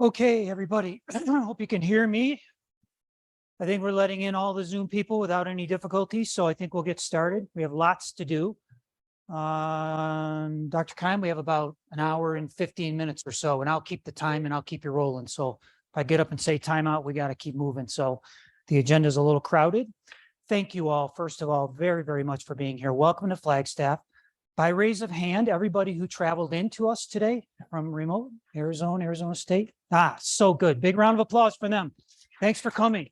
Okay, everybody, I hope you can hear me. I think we're letting in all the Zoom people without any difficulties, so I think we'll get started. We have lots to do. Dr. Keim, we have about an hour and 15 minutes or so, and I'll keep the time and I'll keep you rolling. So if I get up and say timeout, we got to keep moving. So the agenda is a little crowded. Thank you all, first of all, very, very much for being here. Welcome to Flagstaff. By raise of hand, everybody who traveled into us today from remote Arizona State. So good. Big round of applause for them. Thanks for coming.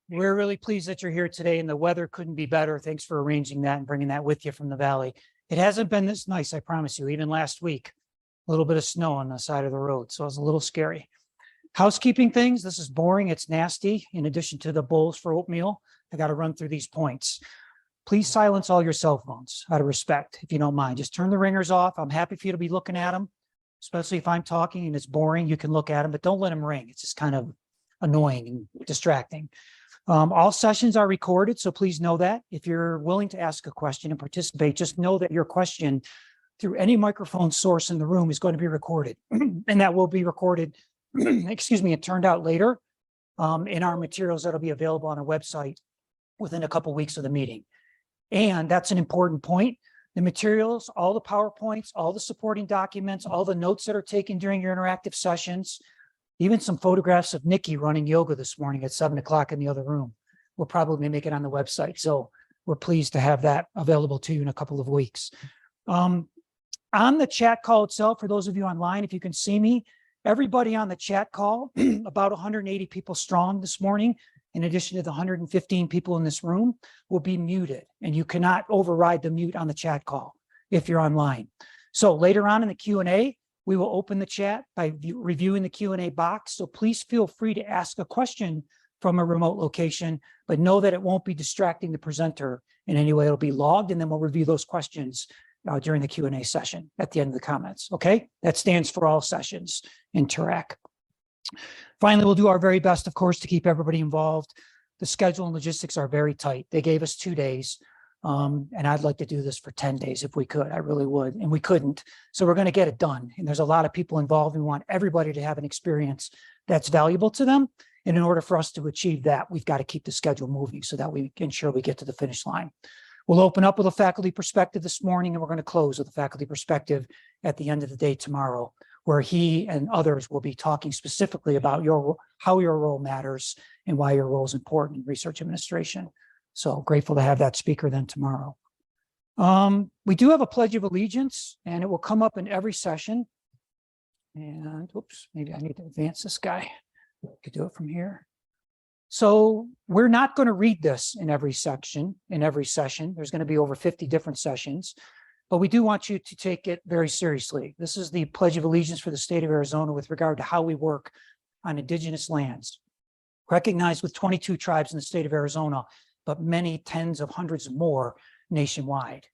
We're really pleased that you're here today, and the weather couldn't be better. Thanks for arranging that and bringing that with you from the valley. It hasn't been this nice, I promise you. Even last week, a little bit of snow on the side of the road, so it was a little scary. Housekeeping things. This is boring. It's nasty. In addition to the bowls for oatmeal, I got to run through these points. Please silence all your cell phones out of respect, if you don't mind. Just turn the ringers off. I'm happy for you to be looking at them, especially if I'm talking and it's boring. You can look at them, but don't let them ring. It's just kind of annoying and distracting. All sessions are recorded, so please know that. If you're willing to ask a question and participate, just know that your question through any microphone source in the room is going to be recorded, and that will be recorded, excuse me, and turned out later in our materials that'll be available on our website within a couple weeks of the meeting. And that's an important point. The materials, all the PowerPoints, all the supporting documents, all the notes that are taken during your interactive sessions, even some photographs of Nikki running yoga this morning at 7 o'clock in the other room, will probably make it on the website. So we're pleased to have that available to you in a couple of weeks. On the chat call itself, for those of you online, if you can see me, everybody on the chat call, about 180 people strong this morning, in addition to the 115 people in this room, will be muted, and you cannot override the mute on the chat call if you're online. So later on in the Q&A, we will open the chat by reviewing the Q&A box. So please feel free to ask a question from a remote location, but know that it won't be distracting the presenter in any way. It'll be logged, and then we'll review those questions during the Q&A session at the end of the comments. Okay, that stands for all sessions in TURAC. Finally, we'll do our very best, of course, to keep everybody involved. The schedule and logistics are very tight. They gave us 2 days, and I'd like to do this for 10 days if we could. I really would, and we couldn't. So we're going to get it done. And there's a lot of people involved. We want everybody to have an experience that's valuable to them. And in order for us to achieve that, we've got to keep the schedule moving so that we can ensure we get to the finish line. We'll open up with a faculty perspective this morning, and we're going to close with a faculty perspective at the end of the day tomorrow, where he and others will be talking specifically about how your role matters and why your role is important in research administration. So grateful to have that speaker then tomorrow. We do have a Pledge of Allegiance, and it will come up in every session. And oops, maybe I need to advance this guy. I could do it from here. So we're not going to read this in every section, in every session. There's going to be over 50 different sessions. But we do want you to take it very seriously. This is the Pledge of Allegiance for the state of Arizona with regard to how we work on indigenous lands, recognized with 22 tribes in the state of Arizona, but many tens of hundreds more nationwide.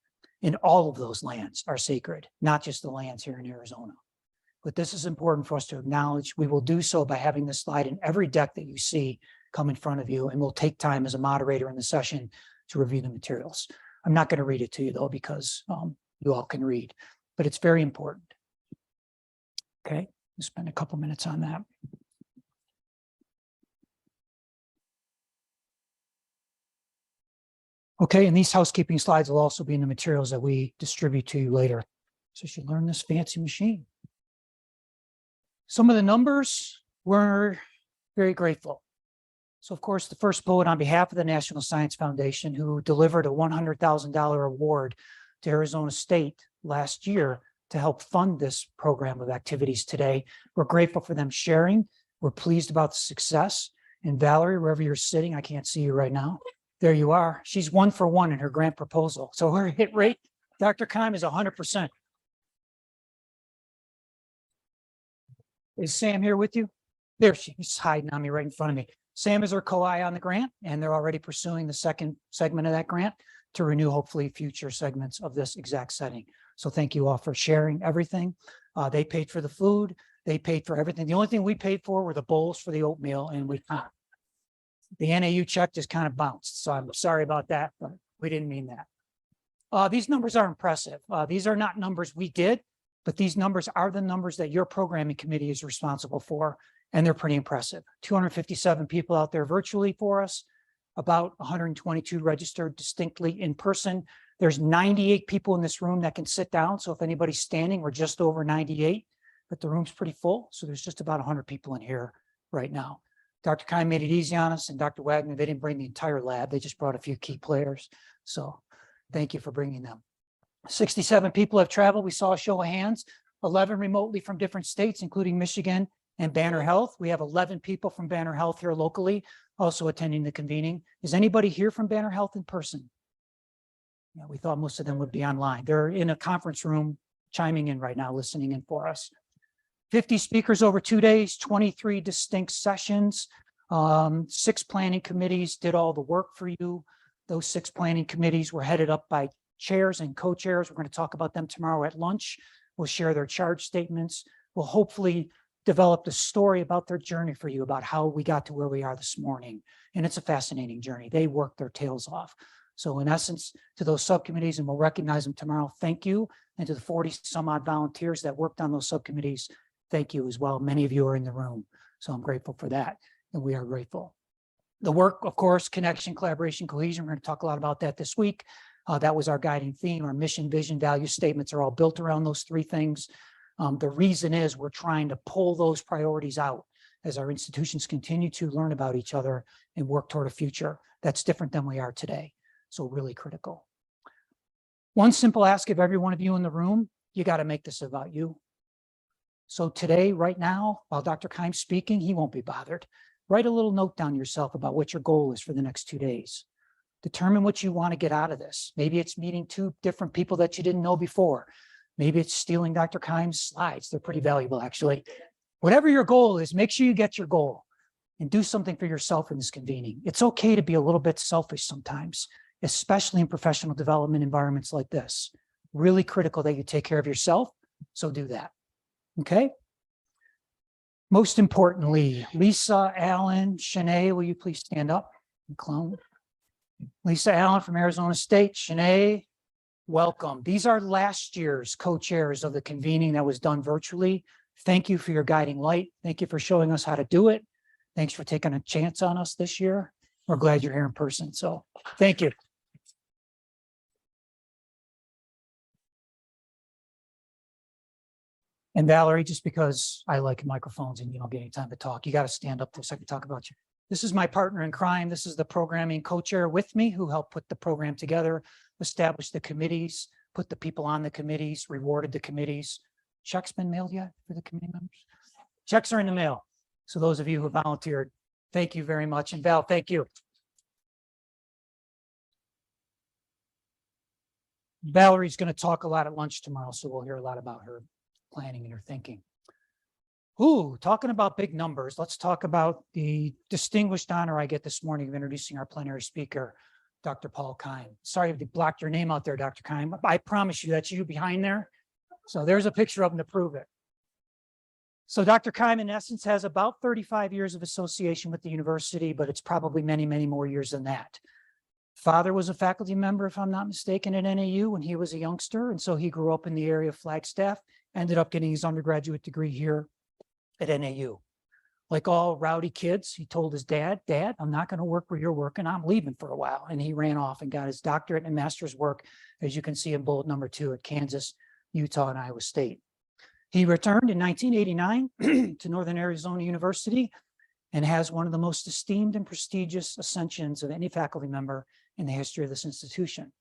And all of those lands are sacred, not just the lands here in Arizona. But this is important for us to acknowledge. We will do so by having this slide in every deck that you see come in front of you, and we'll take time as a moderator in the session to review the materials. I'm not going to read it to you, though, because you all can read, but it's very important. Okay, we'll spend a couple minutes on that. Okay, and these housekeeping slides will also be in the materials that we distribute to you later. So you should learn this fancy machine. Some of the numbers, we're very grateful. So of course, the first bullet on behalf of the National Science Foundation, who delivered a $100,000 award to Arizona State last year to help fund this program of activities today. We're grateful for them sharing. We're pleased about the success. And Valerie, wherever you're sitting, I can't see you right now. There you are. She's 1 for 1 in her grant proposal. So her hit rate, Dr. Keim, is 100%. Is Sam here with you? There she is, hiding on me right in front of me. Sam is our co-I on the grant, and they're already pursuing the second segment of that grant to renew, hopefully, future segments of this exact setting. So thank you all for sharing everything. They paid for the food. They paid for everything. The only thing we paid for were the bowls for the oatmeal, and the NAU check just kind of bounced. So I'm sorry about that, but we didn't mean that. These numbers are impressive. These are not numbers we did. but these numbers are the numbers that your programming committee is responsible for, and they're pretty impressive. 257 people out there virtually for us, about 122 registered distinctly in person. There's 98 people in this room that can sit down. So if anybody's standing, we're just over 98, but the room's pretty full. So there's just about 100 people in here right now. Dr. Keim made it easy on us, and Dr. Wagner, they didn't bring the entire lab. They just brought a few key players. So thank you for bringing them. 67 people have traveled. We saw a show of hands, 11 remotely from different states, including Michigan and Banner Health. We have 11 people from Banner Health here locally also attending the convening. Is anybody here from Banner Health in person? Yeah, we thought most of them would be online. They're in a conference room chiming in right now, listening in for us. 50 speakers over 2 days, 23 distinct sessions, 6 planning committees did all the work for you. Those 6 planning committees were headed up by chairs and co-chairs. We're going to talk about them tomorrow at lunch. We'll share their charge statements. We'll hopefully develop the story about their journey for you, about how we got to where we are this morning. And it's a fascinating journey. They worked their tails off. So in essence, to those subcommittees, and we'll recognize them tomorrow, thank you. And to the 40 some odd volunteers that worked on those subcommittees, thank you as well. Many of you are in the room. So I'm grateful for that. And we are grateful. The work, of course, connection, collaboration, cohesion. We're going to talk a lot about that this week. That was our guiding theme. Our mission, vision, value statements are all built around those 3 things. The reason is we're trying to pull those priorities out as our institutions continue to learn about each other and work toward a future that's different than we are today. So really critical. One simple ask of every one of you in the room, you got to make this about you. So today, right now, while Dr. Keim's speaking, he won't be bothered. Write a little note down yourself about what your goal is for the next 2 days. Determine what you want to get out of this. Maybe it's meeting 2 different people that you didn't know before. Maybe it's stealing Dr. Keim's slides. They're pretty valuable, actually. Whatever your goal is, make sure you get your goal and do something for yourself in this convening. It's okay to be a little bit selfish sometimes, especially in professional development environments like this. Really critical that you take care of yourself, so do that. Okay? Most importantly, Lisa, Allen, Shanae, will you please stand up and clone? Lisa Allen from Arizona State, Shanae, welcome. These are last year's co-chairs of the convening that was done virtually. Thank you for your guiding light. Thank you for showing us how to do it. Thanks for taking a chance on us this year. We're glad you're here in person. So thank you. And Valerie, just because I like microphones and you don't get any time to talk, you got to stand up so I can talk about you. This is my partner in crime. This is the programming co-chair with me who helped put the program together, establish the committees, put the people on the committees, rewarded the committees. Checks been mailed yet for the committee members? Checks are in the mail. So those of you who volunteered, thank you very much. And Val, thank you. Valerie's going to talk a lot at lunch tomorrow, so we'll hear a lot about her planning and her thinking. Ooh, talking about big numbers, let's talk about the distinguished honor I get this morning of introducing our plenary speaker, Dr. Paul Keim. Sorry if they blocked your name out there, Dr. Keim. I promise you that's you behind there. So there's a picture of him to prove it. So Dr. Keim, in essence, has about 35 years of association with the university, but it's probably many, many more years than that. Father was a faculty member, if I'm not mistaken, at NAU when he was a youngster. And so he grew up in the area of Flagstaff, ended up getting his undergraduate degree here at NAU. Like all rowdy kids, he told his dad, "Dad, I'm not going to work where you're working. I'm leaving for a while." And he ran off and got his doctorate and master's work, as you can see in bullet number 2 at Kansas, Utah, and Iowa State. He returned in 1989 to Northern Arizona University and has one of the most esteemed and prestigious ascensions of any faculty member in the history of this institution.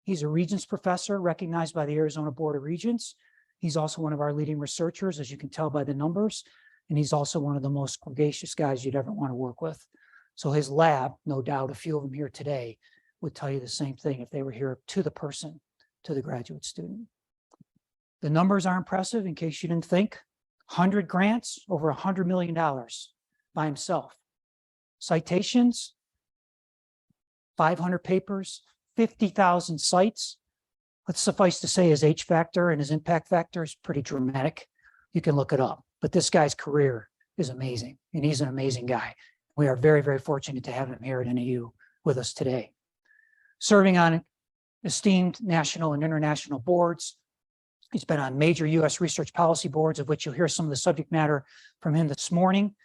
He's a Regents professor recognized by the Arizona Board of Regents. He's also one of our leading researchers, as you can tell by the numbers, and he's also one of the most gregarious guys you'd ever want to work with. So his lab, no doubt, a few of them here today would tell you the same thing if they were here to the person, to the graduate student. The numbers are impressive, in case you didn't think. 100 grants, over $100 million by himself. Citations, 500 papers, 50,000 sites. Let's suffice to say his H factor and his impact factor is pretty dramatic. You can look it up, but this guy's career is amazing, and he's an amazing guy. We are very, very fortunate to have him here at NAU with us today. Serving on esteemed national and international boards, He's been on major U.S. research policy boards, of which you'll hear some of the subject matter from him this morning.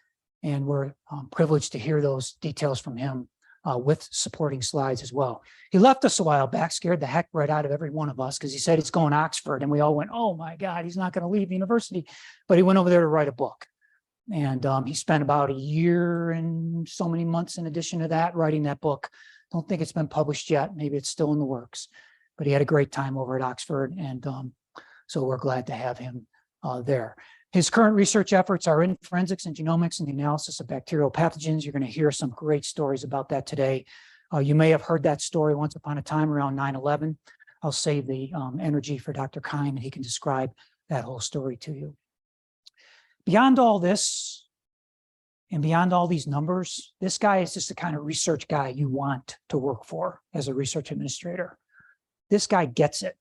And we're privileged to hear those details from him with supporting slides as well. He left us a while back, scared the heck right out of every one of us because he said he's going to Oxford. And we all went, oh my God, he's not going to leave university. But he went over there to write a book. And he spent about a year and so many months in addition to that, writing that book. Don't think it's been published yet. Maybe it's still in the works. But he had a great time over at Oxford. And so we're glad to have him there. His current research efforts are in forensics and genomics and the analysis of bacterial pathogens. You're going to hear some great stories about that today. You may have heard that story once upon a time around 9/11. I'll save the energy for Dr. Keim, and he can describe that whole story to you. Beyond all this, and beyond all these numbers, this guy is just the kind of research guy you want to work for as a research administrator. This guy gets it.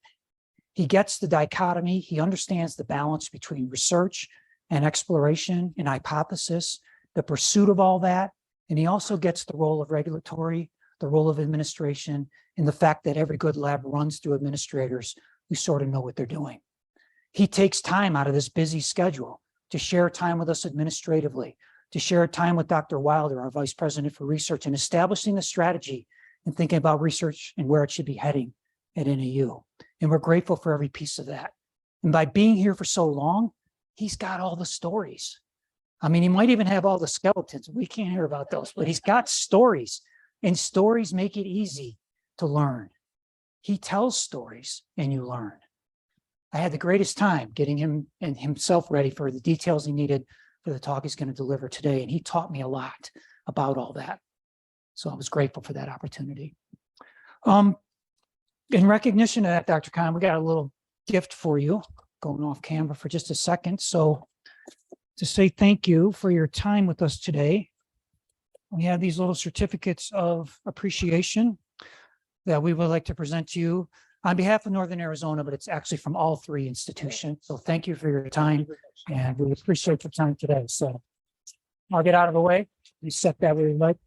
He gets the dichotomy. He understands the balance between research and exploration and hypothesis, the pursuit of all that. And he also gets the role of regulatory, the role of administration, and the fact that every good lab runs through administrators who sort of know what they're doing. He takes time out of this busy schedule to share time with us administratively, to share time with Dr. Wilder, our Vice President for Research, and establishing the strategy and thinking about research and where it should be heading at NAU. And we're grateful for every piece of that. And by being here for so long, he's got all the stories. I mean, he might even have all the skeletons. We can't hear about those, but he's got stories, and stories make it easy to learn. He tells stories and you learn. I had the greatest time getting him and himself ready for the details he needed for the talk he's going to deliver today. And he taught me a lot about all that. So I was grateful for that opportunity. In recognition of that, Dr. Keim, we got a little gift for you, going off camera for just a second. So to say thank you for your time with us today, we have these little certificates of appreciation that we would like to present to you on behalf of Northern Arizona, but it's actually from all three institutions. So thank you for your time, and we appreciate your time today. So I'll get out of the way. You set that where you like.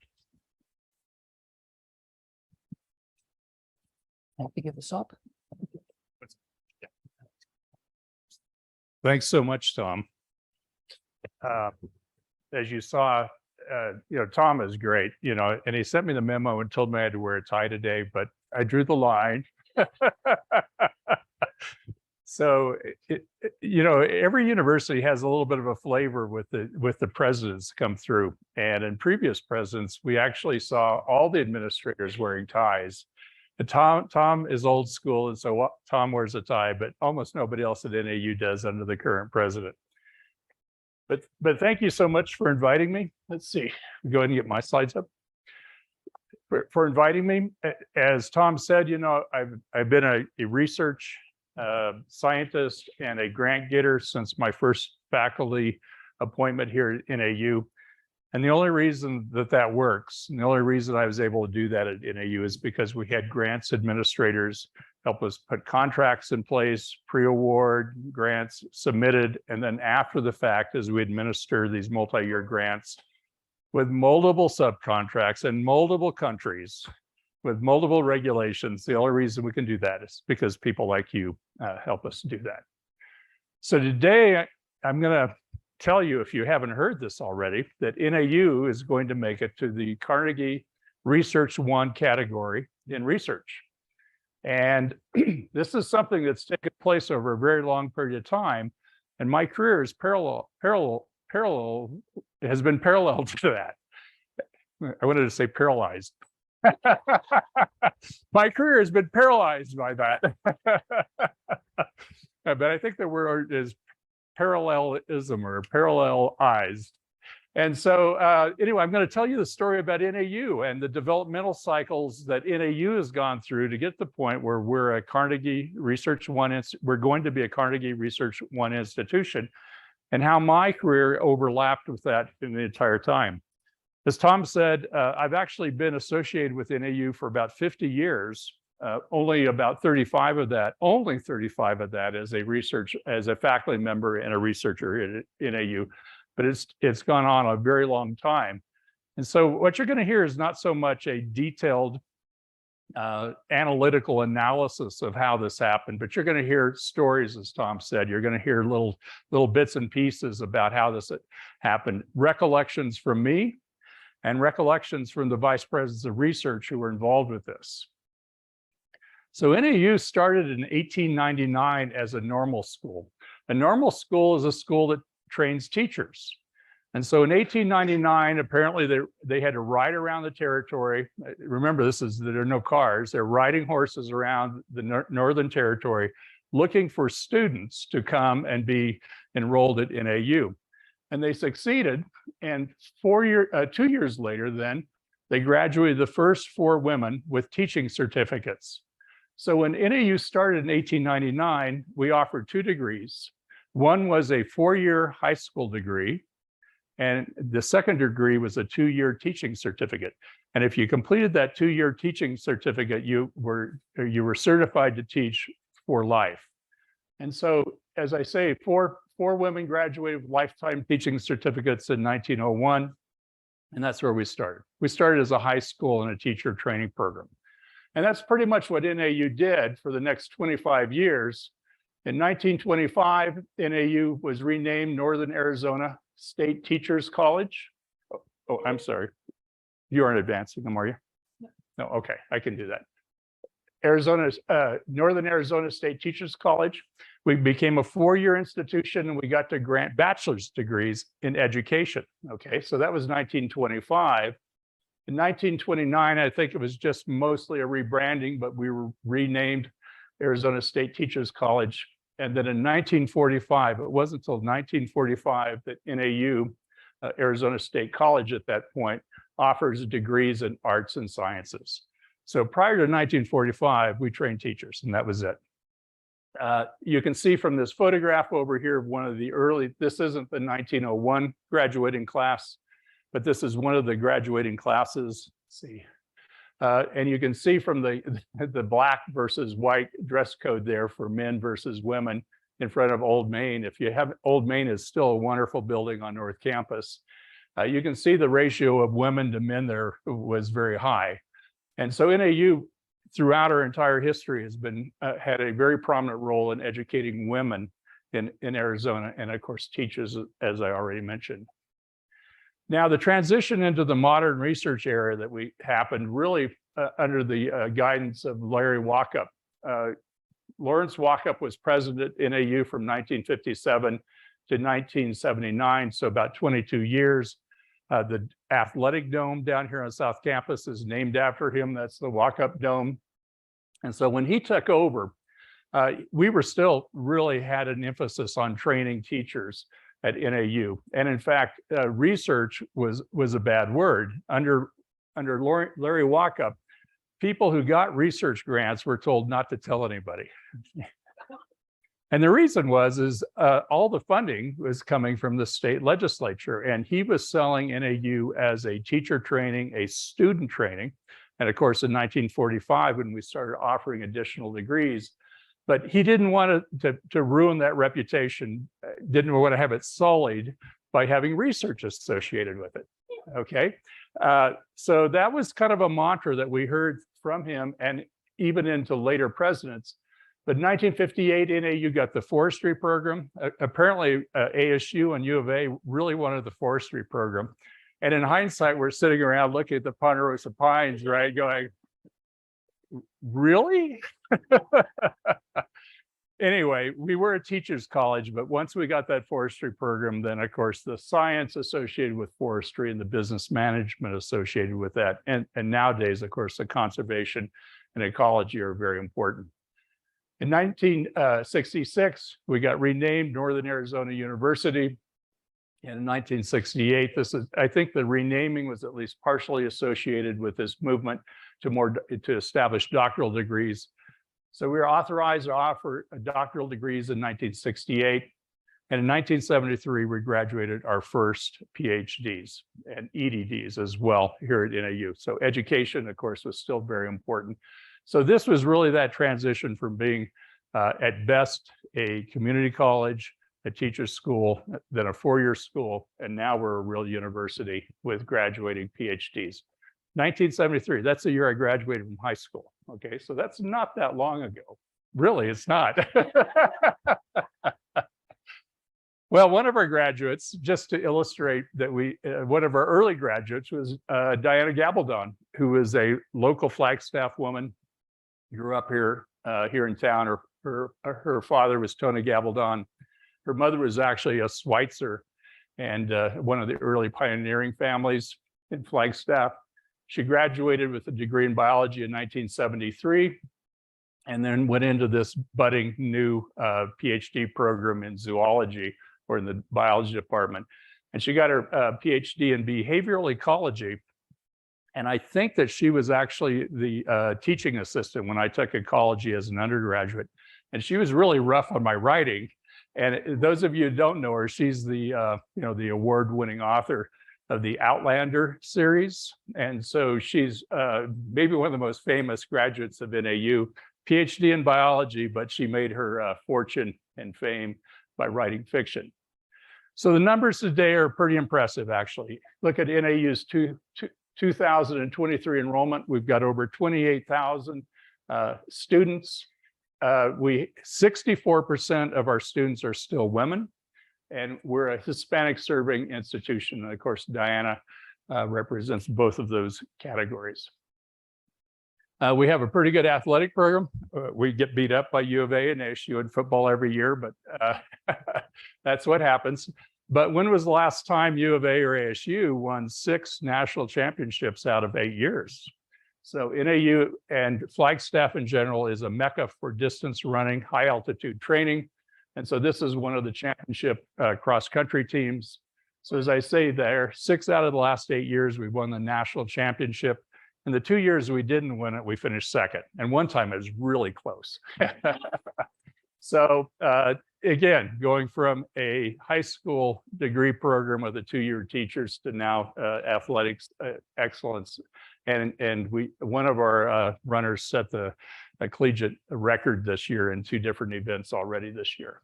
I have to give this up. Thanks so much, Tom. As you saw, Tom is great, and he sent me the memo and told me I had to wear a tie today, but I drew the line. So, every university has a little bit of a flavor with the presidents come through. And in previous presidents, we actually saw all the administrators wearing ties. And Tom is old school, and so Tom wears a tie, but almost nobody else at NAU does under the current president. But thank you so much for inviting me. Let's see, go ahead and get my slides up. For inviting me, as Tom said, I've been a research scientist and a grant getter since my first faculty appointment here at NAU. And the only reason that works, and the only reason I was able to do that at NAU is because we had grants administrators help us put contracts in place, pre-award grants submitted, and then after the fact, as we administer these multi-year grants with multiple subcontracts in multiple countries, with multiple regulations, the only reason we can do that is because people like you help us do that. So today, I'm going to tell you, if you haven't heard this already, that NAU is going to make it to the Carnegie Research 1 category in research. And this is something that's taken place over a very long period of time. And my career is has been parallel to that. I wanted to say paralyzed. My career has been paralyzed by that. But I think the word is parallelism or parallelized. And so anyway, I'm going to tell you the story about NAU and the developmental cycles that NAU has gone through to get to the point where we're a Carnegie Research 1, we're going to be a Carnegie Research 1 institution, and how my career overlapped with that in the entire time. As Tom said, I've actually been associated with NAU for about 50 years. Only about 35 of that as a faculty member and a researcher at NAU, but it's gone on a very long time. And so what you're going to hear is not so much a detailed analytical analysis of how this happened, but you're going to hear stories, as Tom said. You're going to hear little bits and pieces about how this happened. Recollections from me and recollections from the vice presidents of research who were involved with this. So NAU started in 1899 as a normal school. A normal school is a school that trains teachers. And so in 1899, apparently they had to ride around the territory. Remember, there are no cars. They're riding horses around the Northern Territory, looking for students to come and be enrolled at NAU. And they succeeded. And 2 years later, then, they graduated the first 4 women with teaching certificates. So when NAU started in 1899, we offered 2 degrees. One was a 4-year high school degree, and the second degree was a 2-year teaching certificate. And if you completed that 2-year teaching certificate, you were certified to teach for life. And so, as I say, four women graduated with lifetime teaching certificates in 1901, and that's where we started. We started as a high school and a teacher training program. And that's pretty much what NAU did for the next 25 years. In 1925, NAU was renamed Northern Arizona State Teachers College. Oh, I'm sorry. You aren't advancing them, are you? No, okay, I can do that. Northern Arizona State Teachers College. We became a 4-year institution and we got to grant bachelor's degrees in education. Okay, so that was 1925. In 1929, I think it was just mostly a rebranding, but we were renamed Arizona State Teachers College. And then in 1945, it wasn't until 1945 that NAU, Arizona State College at that point, offers degrees in arts and sciences. So prior to 1945, we trained teachers, and that was it. You can see from this photograph over here, one of the early, this isn't the 1901 graduating class, but this is one of the graduating classes. Let's see. And you can see from the black versus white dress code there for men versus women in front of Old Main. If you have, Old Main is still a wonderful building on North Campus. You can see the ratio of women to men there was very high. And so NAU, throughout our entire history, has been had a very prominent role in educating women in Arizona, and of course teachers, as I already mentioned. Now, the transition into the modern research era that happened really under the guidance of Larry Walkup. Lawrence Walkup was president at NAU from 1957 to 1979, so about 22 years. The athletic dome down here on South Campus is named after him. That's the Walkup Dome. And so when he took over, we were still really had an emphasis on training teachers at NAU. And in fact, research was a bad word. Under Larry Walkup, people who got research grants were told not to tell anybody. And the reason was all the funding was coming from the state legislature, and he was selling NAU as a teacher training, a student training. And of course, in 1945, when we started offering additional degrees, but he didn't want to ruin that reputation, didn't want to have it sullied by having research associated with it, okay? So that was kind of a mantra that we heard from him and even into later presidents. But in 1958, NAU got the forestry program. Apparently, ASU and U of A really wanted the forestry program. And in hindsight, we're sitting around looking at the Ponderosa Pines, right, going, really? Anyway, we were a teachers college, but once we got that forestry program, then of course the science associated with forestry and the business management associated with that, and nowadays, of course, the conservation and ecology are very important. In 1966, we got renamed Northern Arizona University. And in 1968, I think the renaming was at least partially associated with this movement to establish doctoral degrees. So we were authorized to offer doctoral degrees in 1968. And in 1973, we graduated our first PhDs and EDDs as well here at NAU. So education, of course, was still very important. So this was really that transition from being, at best, a community college, a teacher's school, then a 4-year school, and now we're a real university with graduating PhDs. 1973, that's the year I graduated from high school. Okay, so that's not that long ago. Really, it's not. Well, one of our graduates, just to illustrate that one of our early graduates was Diana Gabaldon, who was a local Flagstaff woman, grew up here in town. Her father was Tony Gabaldon. Her mother was actually a Schweitzer and one of the early pioneering families in Flagstaff. She graduated with a degree in biology in 1973 and then went into this budding new PhD program in zoology or in the biology department. And she got her PhD in behavioral ecology. And I think that she was actually the teaching assistant when I took ecology as an undergraduate. And she was really rough on my writing. And those of you who don't know her, she's the the award-winning author of the Outlander series. And so she's maybe one of the most famous graduates of NAU, PhD in biology, but she made her fortune and fame by writing fiction. So the numbers today are pretty impressive, actually. Look at NAU's 2023 enrollment. We've got over 28,000 students. 64% of our students are still women, and we're a Hispanic serving institution. And of course, Diana represents both of those categories. We have a pretty good athletic program. We get beat up by U of A and ASU in football every year, but that's what happens. But when was the last time U of A or ASU won 6 national championships out of 8 years? So NAU and Flagstaff in general is a mecca for distance running, high altitude training. And so this is one of the championship cross-country teams. So as I say there, 6 out of the last 8 years, we've won the national championship. And the 2 years we didn't win it, we finished second. And one time it was really close. So again, going from a high school degree program with a 2-year teachers to now athletics excellence. And one of our runners set the collegiate record this year in 2 different events already this year.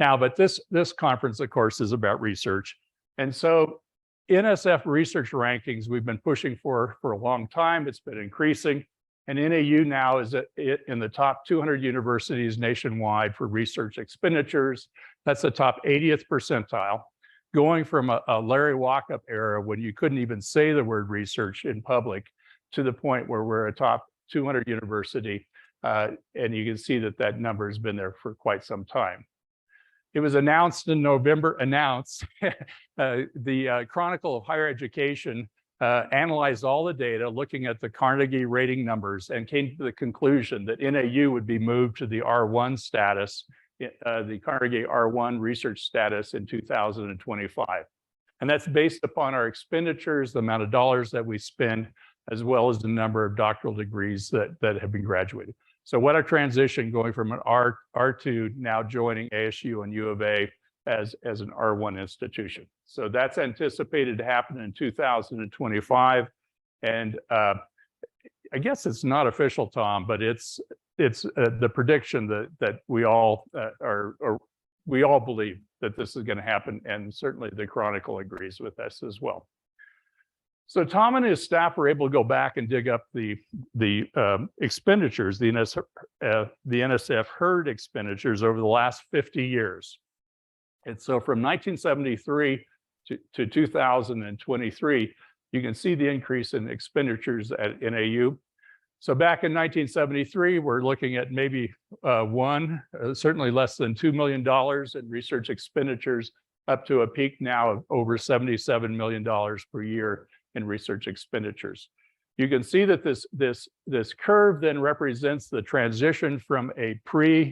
Now, but this conference, of course, is about research. And so NSF research rankings we've been pushing for a long time. It's been increasing. And NAU now is in the top 200 universities nationwide for research expenditures. That's the top 80th percentile, going from a Larry Walkup era when you couldn't even say the word research in public to the point where we're a top 200 university. And you can see that number has been there for quite some time. It was announced in November, the Chronicle of Higher Education analyzed all the data, looking at the Carnegie rating numbers, and came to the conclusion that NAU would be moved to the R1 status, the Carnegie R1 research status in 2025. And that's based upon our expenditures, the amount of dollars that we spend, as well as the number of doctoral degrees that have been graduated. So what a transition going from an R2 now joining ASU and U of A as an R1 institution. So that's anticipated to happen in 2025. And I guess it's not official, Tom, but it's the prediction that we all we all believe that this is going to happen, and certainly the Chronicle agrees with us as well. So Tom and his staff were able to go back and dig up the expenditures, the NSF herd expenditures over the last 50 years. And so from 1973 to 2023, you can see the increase in expenditures at NAU. So back in 1973, we're looking at maybe certainly less than $2 million in research expenditures, up to a peak now of over $77 million per year in research expenditures. You can see that this curve then represents the transition from a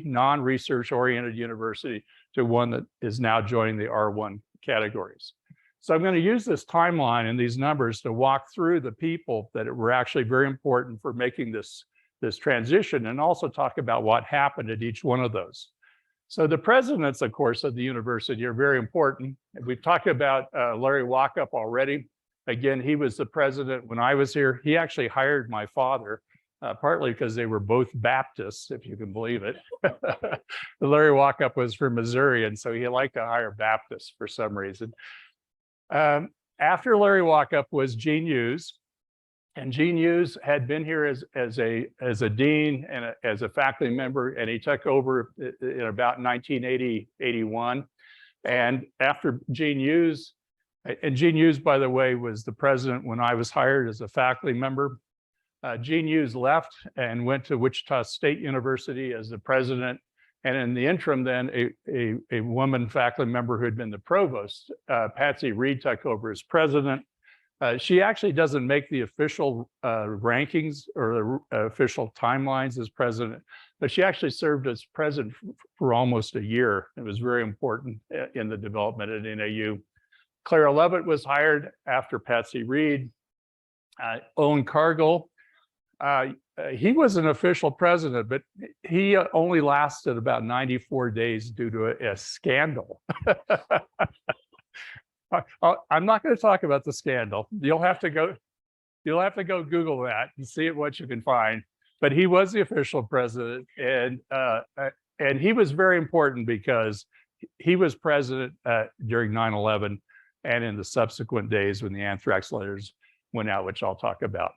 non-research oriented university to one that is now joining the R1 categories. So I'm going to use this timeline and these numbers to walk through the people that were actually very important for making this transition, and also talk about what happened at each one of those. So the presidents, of course, of the university are very important. We've talked about Larry Walkup already. Again, he was the president when I was here. He actually hired my father, partly because they were both Baptists, if you can believe it. Larry Walkup was from Missouri, and so he liked to hire Baptists for some reason. After Larry Walkup was Gene Hughes, And Gene Hughes had been here as a dean and as a faculty member, and he took over in about 1980, 81. And after Gene Hughes, and Gene Hughes, by the way, was the president when I was hired as a faculty member. Gene Hughes left and went to Wichita State University as the president. And in the interim, then a woman faculty member who had been the provost, Patsy Reed, took over as president. She actually doesn't make the official rankings or the official timelines as president, but she actually served as president for almost a year. It was very important in the development at NAU. Clara Levitt was hired after Patsy Reed. Owen Cargill, he was an official president, but he only lasted about 94 days due to a scandal. I'm not going to talk about the scandal. You'll have to go Google that and see what you can find. But he was the official president, and he was very important because he was president during 9/11 and in the subsequent days when the anthrax letters went out, which I'll talk about.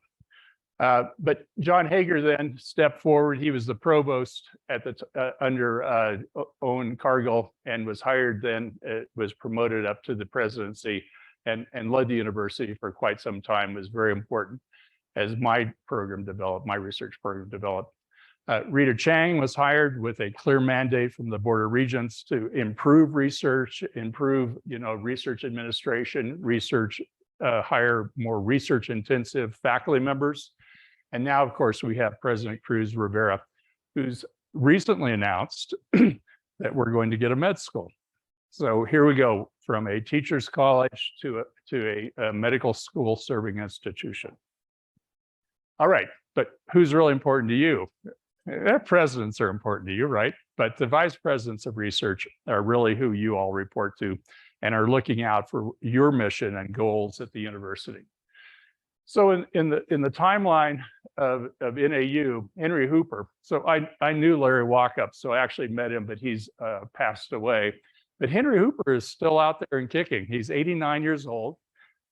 But John Hager then stepped forward. He was the provost at under Owen Cargill, and was hired then, was promoted up to the presidency, and led the university for quite some time. Was very important as my program developed, my research program developed. Rita Chang was hired with a clear mandate from the Board of Regents to improve research, improve research administration, hire more research intensive faculty members. And now, of course, we have President Cruz Rivera, who's recently announced that we're going to get a med school. So here we go, from a teacher's college to a medical school serving institution. All right, but who's really important to you? Presidents are important to you, right? But the vice presidents of research are really who you all report to and are looking out for your mission and goals at the university. So in the timeline of NAU, Henry Hooper, so I knew Larry Walkup, so I actually met him, but he's passed away. But Henry Hooper is still out there and kicking. He's 89 years old.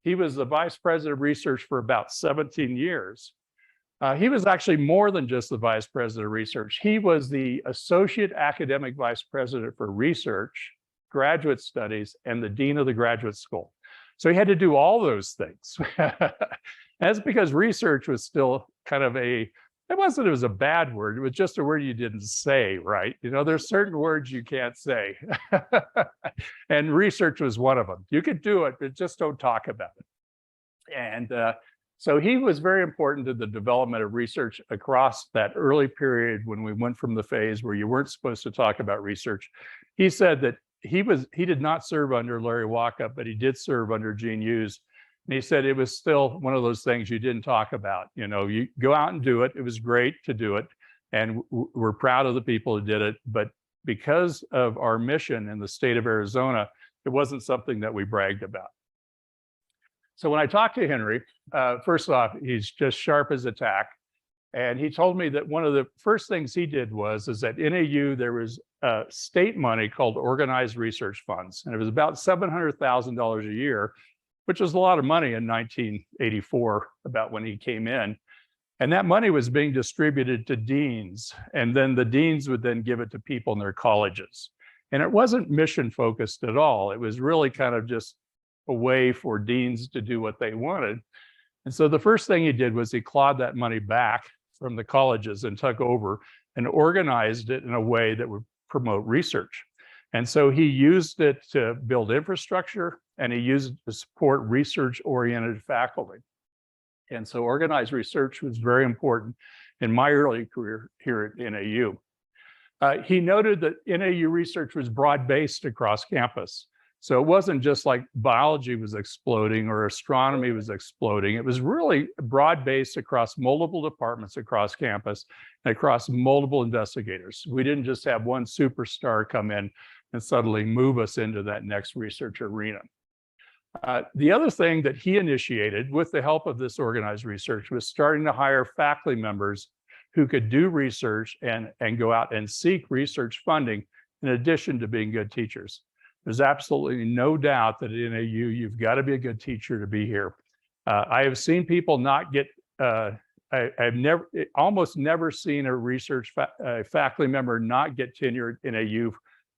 He was the vice president of research for about 17 years. He was actually more than just the vice president of research. He was the associate academic vice president for research, graduate studies, and the dean of the graduate school. So he had to do all those things. That's because research was still kind of it was a bad word. It was just a word you didn't say, right? There's certain words you can't say. And research was one of them. You could do it, but just don't talk about it. And so he was very important to the development of research across that early period when we went from the phase where you weren't supposed to talk about research. He said that he did not serve under Larry Walkup, but he did serve under Gene Hughes. And he said it was still one of those things you didn't talk about. You go out and do it. It was great to do it. And we're proud of the people who did it. But because of our mission in the state of Arizona, it wasn't something that we bragged about. So when I talked to Henry, first off, he's just sharp as a tack. And he told me that one of the first things he did was at NAU, there was state money called organized research funds. And it was about $700,000 a year, which was a lot of money in 1984, about when he came in. And that money was being distributed to deans. And then the deans would then give it to people in their colleges. And it wasn't mission focused at all. It was really kind of just a way for deans to do what they wanted. And so the first thing he did was he clawed that money back from the colleges and took over and organized it in a way that would promote research. And so he used it to build infrastructure, and he used it to support research-oriented faculty. And so organized research was very important in my early career here at NAU. He noted that NAU research was broad-based across campus. So it wasn't just like biology was exploding or astronomy was exploding. It was really broad-based across multiple departments across campus and across multiple investigators. We didn't just have one superstar come in and suddenly move us into that next research arena. The other thing that he initiated with the help of this organized research was starting to hire faculty members who could do research and go out and seek research funding in addition to being good teachers. There's absolutely no doubt that at NAU, you've got to be a good teacher to be here. I have seen people not get I've almost never seen a research faculty member not get tenured in AU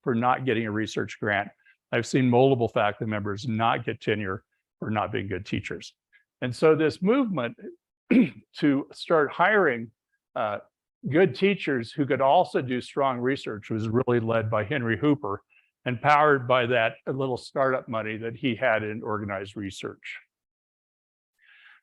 for not getting a research grant. I've seen multiple faculty members not get tenure for not being good teachers. And so this movement to start hiring good teachers who could also do strong research was really led by Henry Hooper and powered by that little startup money that he had in organized research.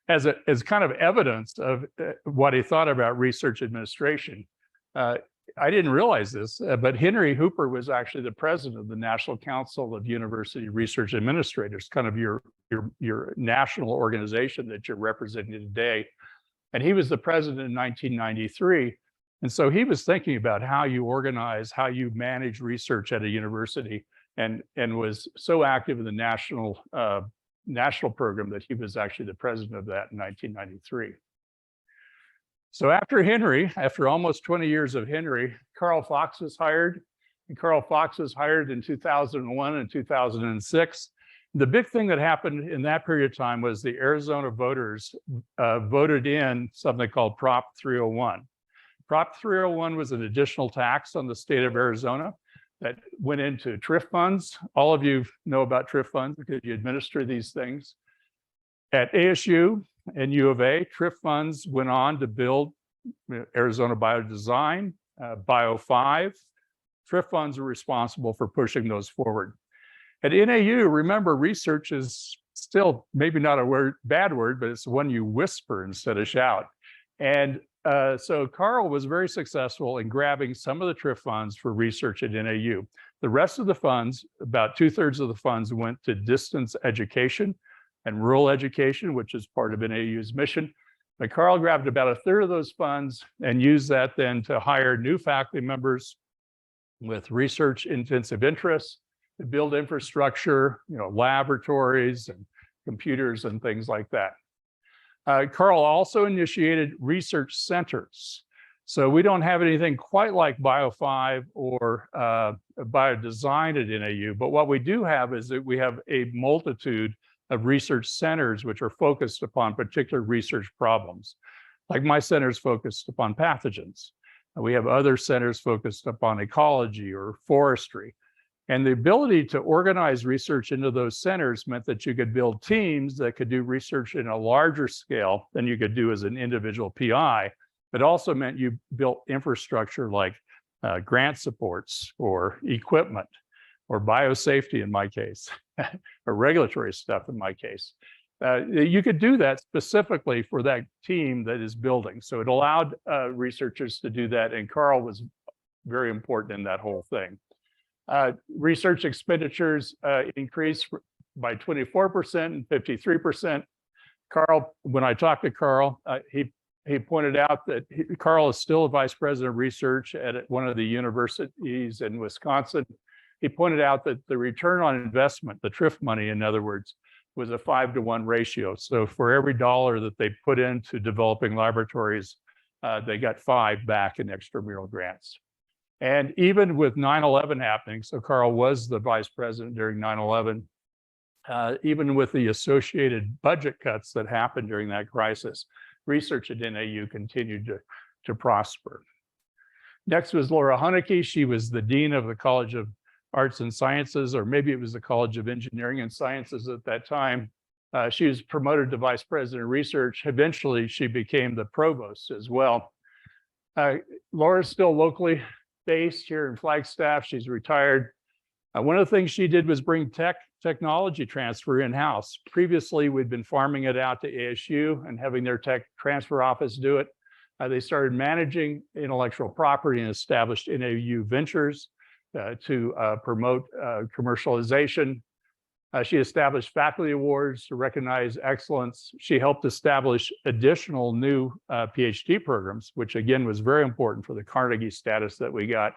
As kind of evidence of what he thought about research administration, I didn't realize this, but Henry Hooper was actually the president of the National Council of University Research Administrators, kind of your national organization that you're representing today. And he was the president in 1993. And so he was thinking about how you organize, how you manage research at a university, and was so active in the national program that he was actually the president of that in 1993. So after almost 20 years of Henry, Carl Fox was hired. And Carl Fox was hired in 2001 and 2006. The big thing that happened in that period of time was the Arizona voters voted in something called Prop 301. Prop 301 was an additional tax on the state of Arizona that went into TRIF funds. All of you know about TRIF funds because you administer these things. At ASU and U of A, TRIF funds went on to build Arizona Biodesign, Bio5. TRIF funds are responsible for pushing those forward. At NAU, remember, research is still maybe not a bad word, but it's one you whisper instead of shout. And so Carl was very successful in grabbing some of the TRIF funds for research at NAU. The rest of the funds, about 2/3 of the funds, went to distance education and rural education, which is part of NAU's mission. But Carl grabbed about 1/3 of those funds and used that then to hire new faculty members with research intensive interests, to build infrastructure, laboratories and computers and things like that. Carl also initiated research centers. So we don't have anything quite like Bio5 or Biodesign at NAU, but what we do have is that we have a multitude of research centers which are focused upon particular research problems. Like my center is focused upon pathogens. We have other centers focused upon ecology or forestry. And the ability to organize research into those centers meant that you could build teams that could do research in a larger scale than you could do as an individual PI, but also meant you built infrastructure like grant supports or equipment or biosafety in my case, or regulatory stuff in my case. You could do that specifically for that team that is building. So it allowed researchers to do that, and Carl was very important in that whole thing. Research expenditures increased by 24% and 53%. Carl, when I talked to Carl, he pointed out that Carl is still a vice president of research at one of the universities in Wisconsin. He pointed out that the return on investment, the TRIF money, in other words, was a 5-to-1 ratio. So for every dollar that they put into developing laboratories, they got 5 back in extramural grants. And even with 9/11 happening, so Carl was the vice president during 9/11, even with the associated budget cuts that happened during that crisis, research at NAU continued to prosper. Next was Laura Huneke. She was the dean of the College of Arts and Sciences, or maybe it was the College of Engineering and Sciences at that time. She was promoted to vice president of research. Eventually, she became the provost as well. Laura's still locally based here in Flagstaff. She's retired. One of the things she did was bring technology transfer in-house. Previously, we'd been farming it out to ASU and having their tech transfer office do it. They started managing intellectual property and established NAU Ventures to promote commercialization. She established faculty awards to recognize excellence. She helped establish additional new PhD programs, which again was very important for the Carnegie status that we got.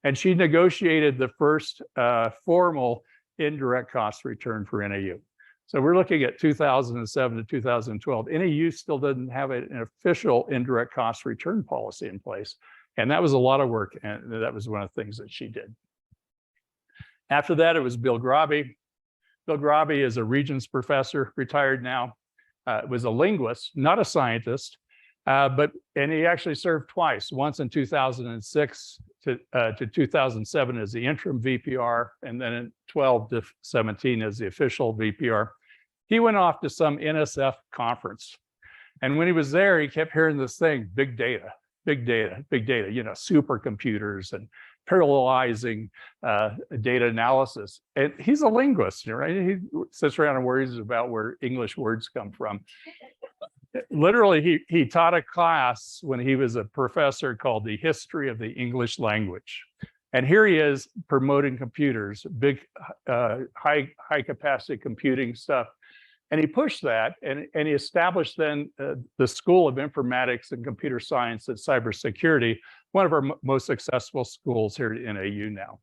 And she negotiated the first formal indirect cost return for NAU. So we're looking at 2007 to 2012. NAU still doesn't have an official indirect cost return policy in place. And that was a lot of work, and that was one of the things that she did. After that, it was Bill Grabe. Bill Grabe is a Regents professor, retired now, was a linguist, not a scientist, And he actually served twice, once in 2006 to 2007 as the interim VPR, and then in 12 to 17 as the official VPR. He went off to some NSF conference. And when he was there, he kept hearing this thing, big data, big data, big data, supercomputers and parallelizing data analysis. And he's a linguist, right? He sits around and worries about where English words come from. Literally, he taught a class when he was a professor called The History of the English Language. And here he is promoting computers, big, high capacity computing stuff. And he pushed that, and he established then the School of Informatics and Computer Science and Cybersecurity, one of our most successful schools here at NAU now.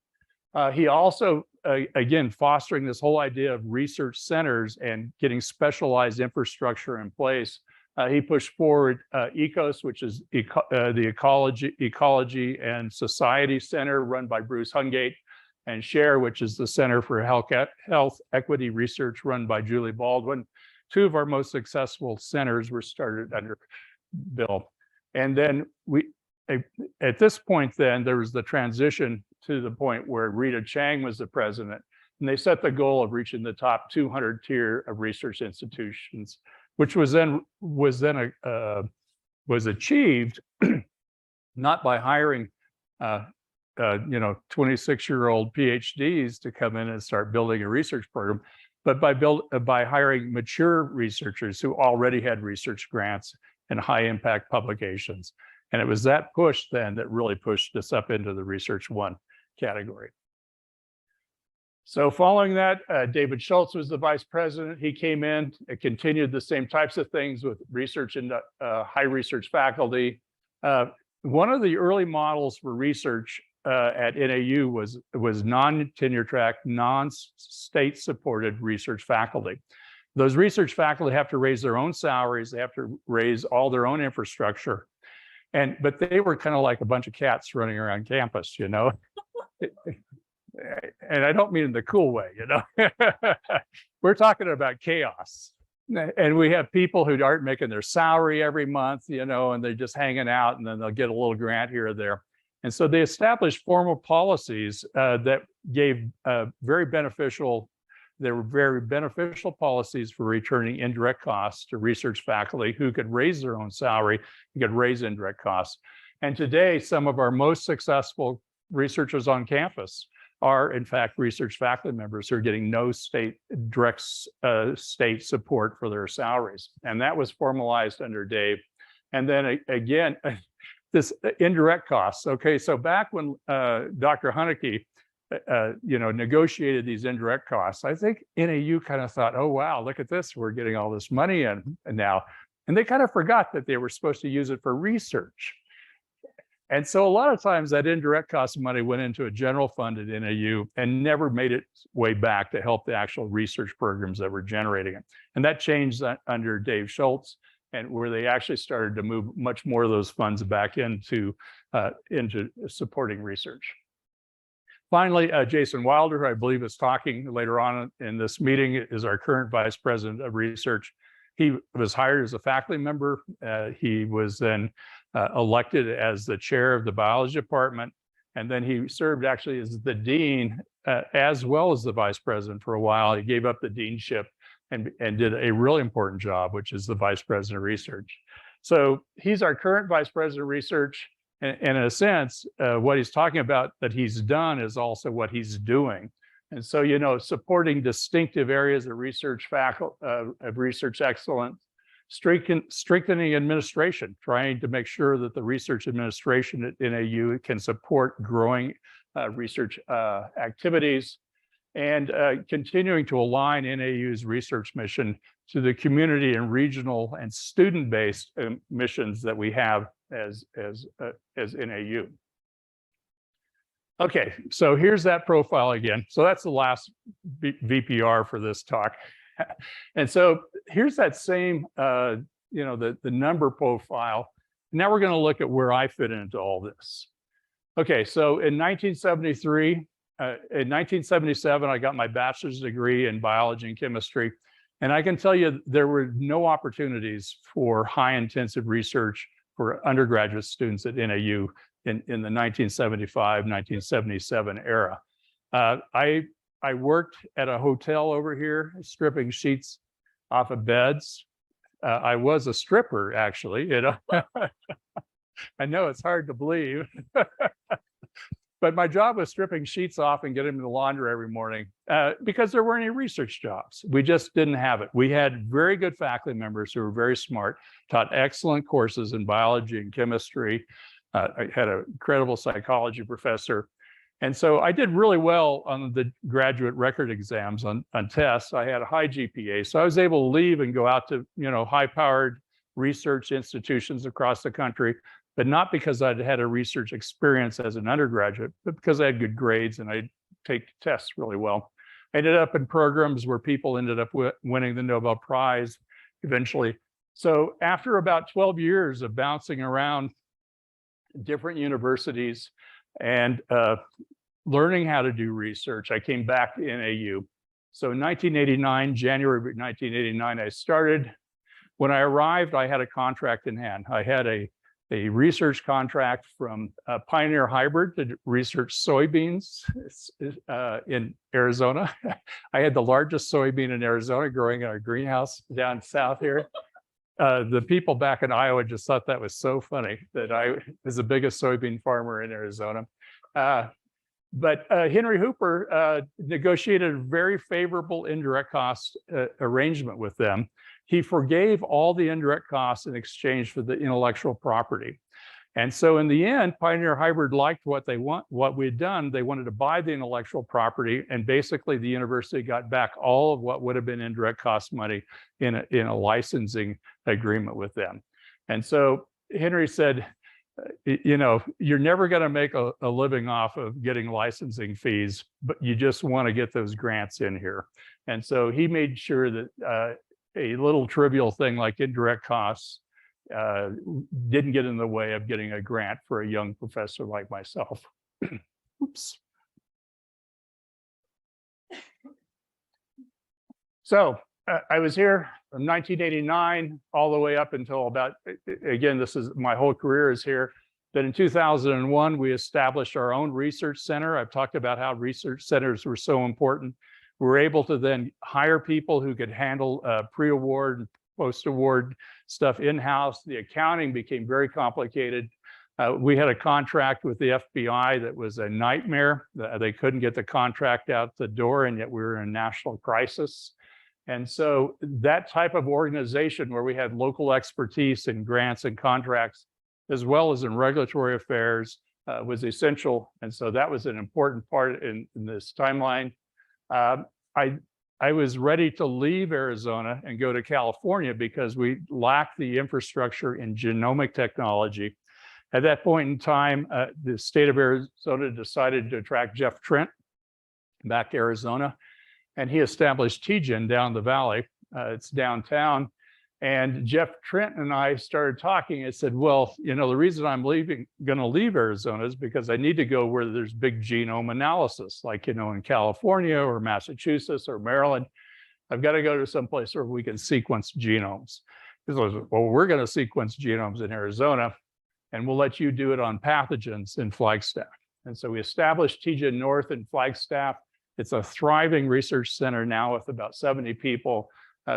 He also, again, fostering this whole idea of research centers and getting specialized infrastructure in place. He pushed forward ECOS, which is the Ecology and Society Center run by Bruce Hungate, and SHARE, which is the Center for Health Equity Research run by Julie Baldwin. Two of our most successful centers were started under Bill. And then at this point then, there was the transition to the point where Rita Chang was the president, and they set the goal of reaching the top 200 tier of research institutions, which was achieved not by hiring 26-year-old PhDs to come in and start building a research program, but by hiring mature researchers who already had research grants and high impact publications. And it was that push then that really pushed us up into the Research 1 category. So following that, David Schultz was the vice president. He came in and continued the same types of things with research and high research faculty. One of the early models for research at NAU was non-tenure track, non-state supported research faculty. Those research faculty have to raise their own salaries. They have to raise all their own infrastructure. But they were kind of like a bunch of cats running around campus, And I don't mean in the cool way, We're talking about chaos. And we have people who aren't making their salary every month, and they're just hanging out, and then they'll get a little grant here or there. And so they established formal policies that gave very beneficial policies for returning indirect costs to research faculty who could raise their own salary, who could raise indirect costs. And today, some of our most successful researchers on campus are, in fact, research faculty members who are getting no direct state support for their salaries. And that was formalized under Dave. And then again, this indirect costs. Okay, so back when Dr. Haneke, negotiated these indirect costs, I think NAU kind of thought, oh, wow, look at this. We're getting all this money in now. And they kind of forgot that they were supposed to use it for research. And so a lot of times that indirect cost money went into a general fund at NAU and never made its way back to help the actual research programs that were generating it. And that changed under Dave Schultz, and where they actually started to move much more of those funds back into supporting research. Finally, Jason Wilder, who I believe is talking later on in this meeting, is our current vice president of research. He was hired as a faculty member. He was then elected as the chair of the biology department. And then he served actually as the dean, as well as the vice president for a while. He gave up the deanship and did a really important job, which is the vice president of research. So he's our current vice president of research. And in a sense, what he's talking about that he's done is also what he's doing. And so, supporting distinctive areas of research of research excellence, strengthening administration, trying to make sure that the research administration at NAU can support growing research activities, and continuing to align NAU's research mission to the community and regional and student-based missions that we have as NAU. Okay, so here's that profile again. So that's the last VPR for this talk. And so here's that same, the number profile. Now we're going to look at where I fit into all this. Okay, so in 1973, in 1977, I got my bachelor's degree in biology and chemistry. And I can tell you there were no opportunities for high intensive research for undergraduate students at NAU in the 1975, 1977 era. I worked at a hotel over here, stripping sheets off of beds. I was a stripper, actually. I know it's hard to believe, but my job was stripping sheets off and getting them in the laundry every morning because there weren't any research jobs. We just didn't have it. We had very good faculty members who were very smart, taught excellent courses in biology and chemistry. I had an incredible psychology professor. And so I did really well on the graduate record exams on tests. I had a high GPA, so I was able to leave and go out to, high-powered research institutions across the country, but not because I'd had a research experience as an undergraduate, but because I had good grades and I take tests really well. I ended up in programs where people ended up winning the Nobel Prize eventually. So after about 12 years of bouncing around different universities and learning how to do research, I came back to NAU. So in 1989, January of 1989, I started. When I arrived, I had a contract in hand. I had a research contract from Pioneer Hybrid to research soybeans in Arizona. I had the largest soybean in Arizona growing in our greenhouse down south here. The people back in Iowa just thought that was so funny that I was the biggest soybean farmer in Arizona. But Henry Hooper negotiated a very favorable indirect cost arrangement with them. He forgave all the indirect costs in exchange for the intellectual property. And so in the end, Pioneer Hybrid liked what we had done. They wanted to buy the intellectual property, and basically the university got back all of what would have been indirect cost money in a licensing agreement with them. And so Henry said, you're never going to make a living off of getting licensing fees, but you just want to get those grants in here. And so he made sure that a little trivial thing like indirect costs didn't get in the way of getting a grant for a young professor like myself. Oops. So I was here from 1989 all the way up until about, again, my whole career is here. Then in 2001, we established our own research center. I've talked about how research centers were so important. We were able to then hire people who could handle pre-award and post-award stuff in-house. The accounting became very complicated. We had a contract with the FBI that was a nightmare. They couldn't get the contract out the door, and yet we were in a national crisis. And so that type of organization where we had local expertise in grants and contracts, as well as in regulatory affairs, was essential. And so that was an important part in this timeline. I was ready to leave Arizona and go to California because we lacked the infrastructure in genomic technology. At that point in time, the state of Arizona decided to attract Jeff Trent back to Arizona, and he established TGen down the valley. It's downtown. And Jeff Trent and I started talking and said, well, the reason I'm going to leave Arizona is because I need to go where there's big genome analysis, like, in California or Massachusetts or Maryland. I've got to go to some place where we can sequence genomes. He says, well, we're going to sequence genomes in Arizona, and we'll let you do it on pathogens in Flagstaff. And so we established TGen North in Flagstaff. It's a thriving research center now with about 70 people.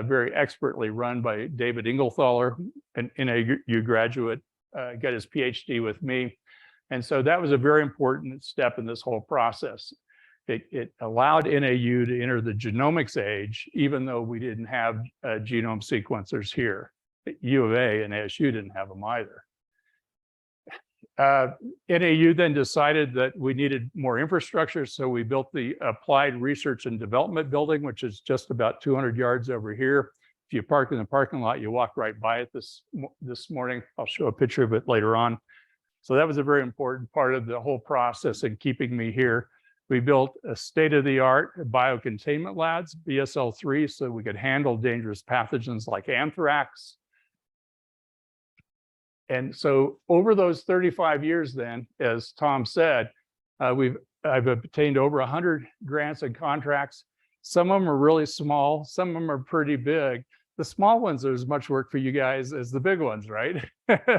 Very expertly run by David Ingelthaler, an NAU graduate, got his PhD with me. And so that was a very important step in this whole process. It allowed NAU to enter the genomics age, even though we didn't have genome sequencers here. U of A and ASU didn't have them either. NAU then decided that we needed more infrastructure, so we built the Applied Research and Development Building, which is just about 200 yards over here. If you park in the parking lot, you walk right by it this morning. I'll show a picture of it later on. So that was a very important part of the whole process in keeping me here. We built a state-of-the-art biocontainment labs, BSL-3, so we could handle dangerous pathogens like anthrax. And so over those 35 years then, as Tom said, I've obtained over 100 grants and contracts. Some of them are really small. Some of them are pretty big. The small ones are as much work for you guys as the big ones, right?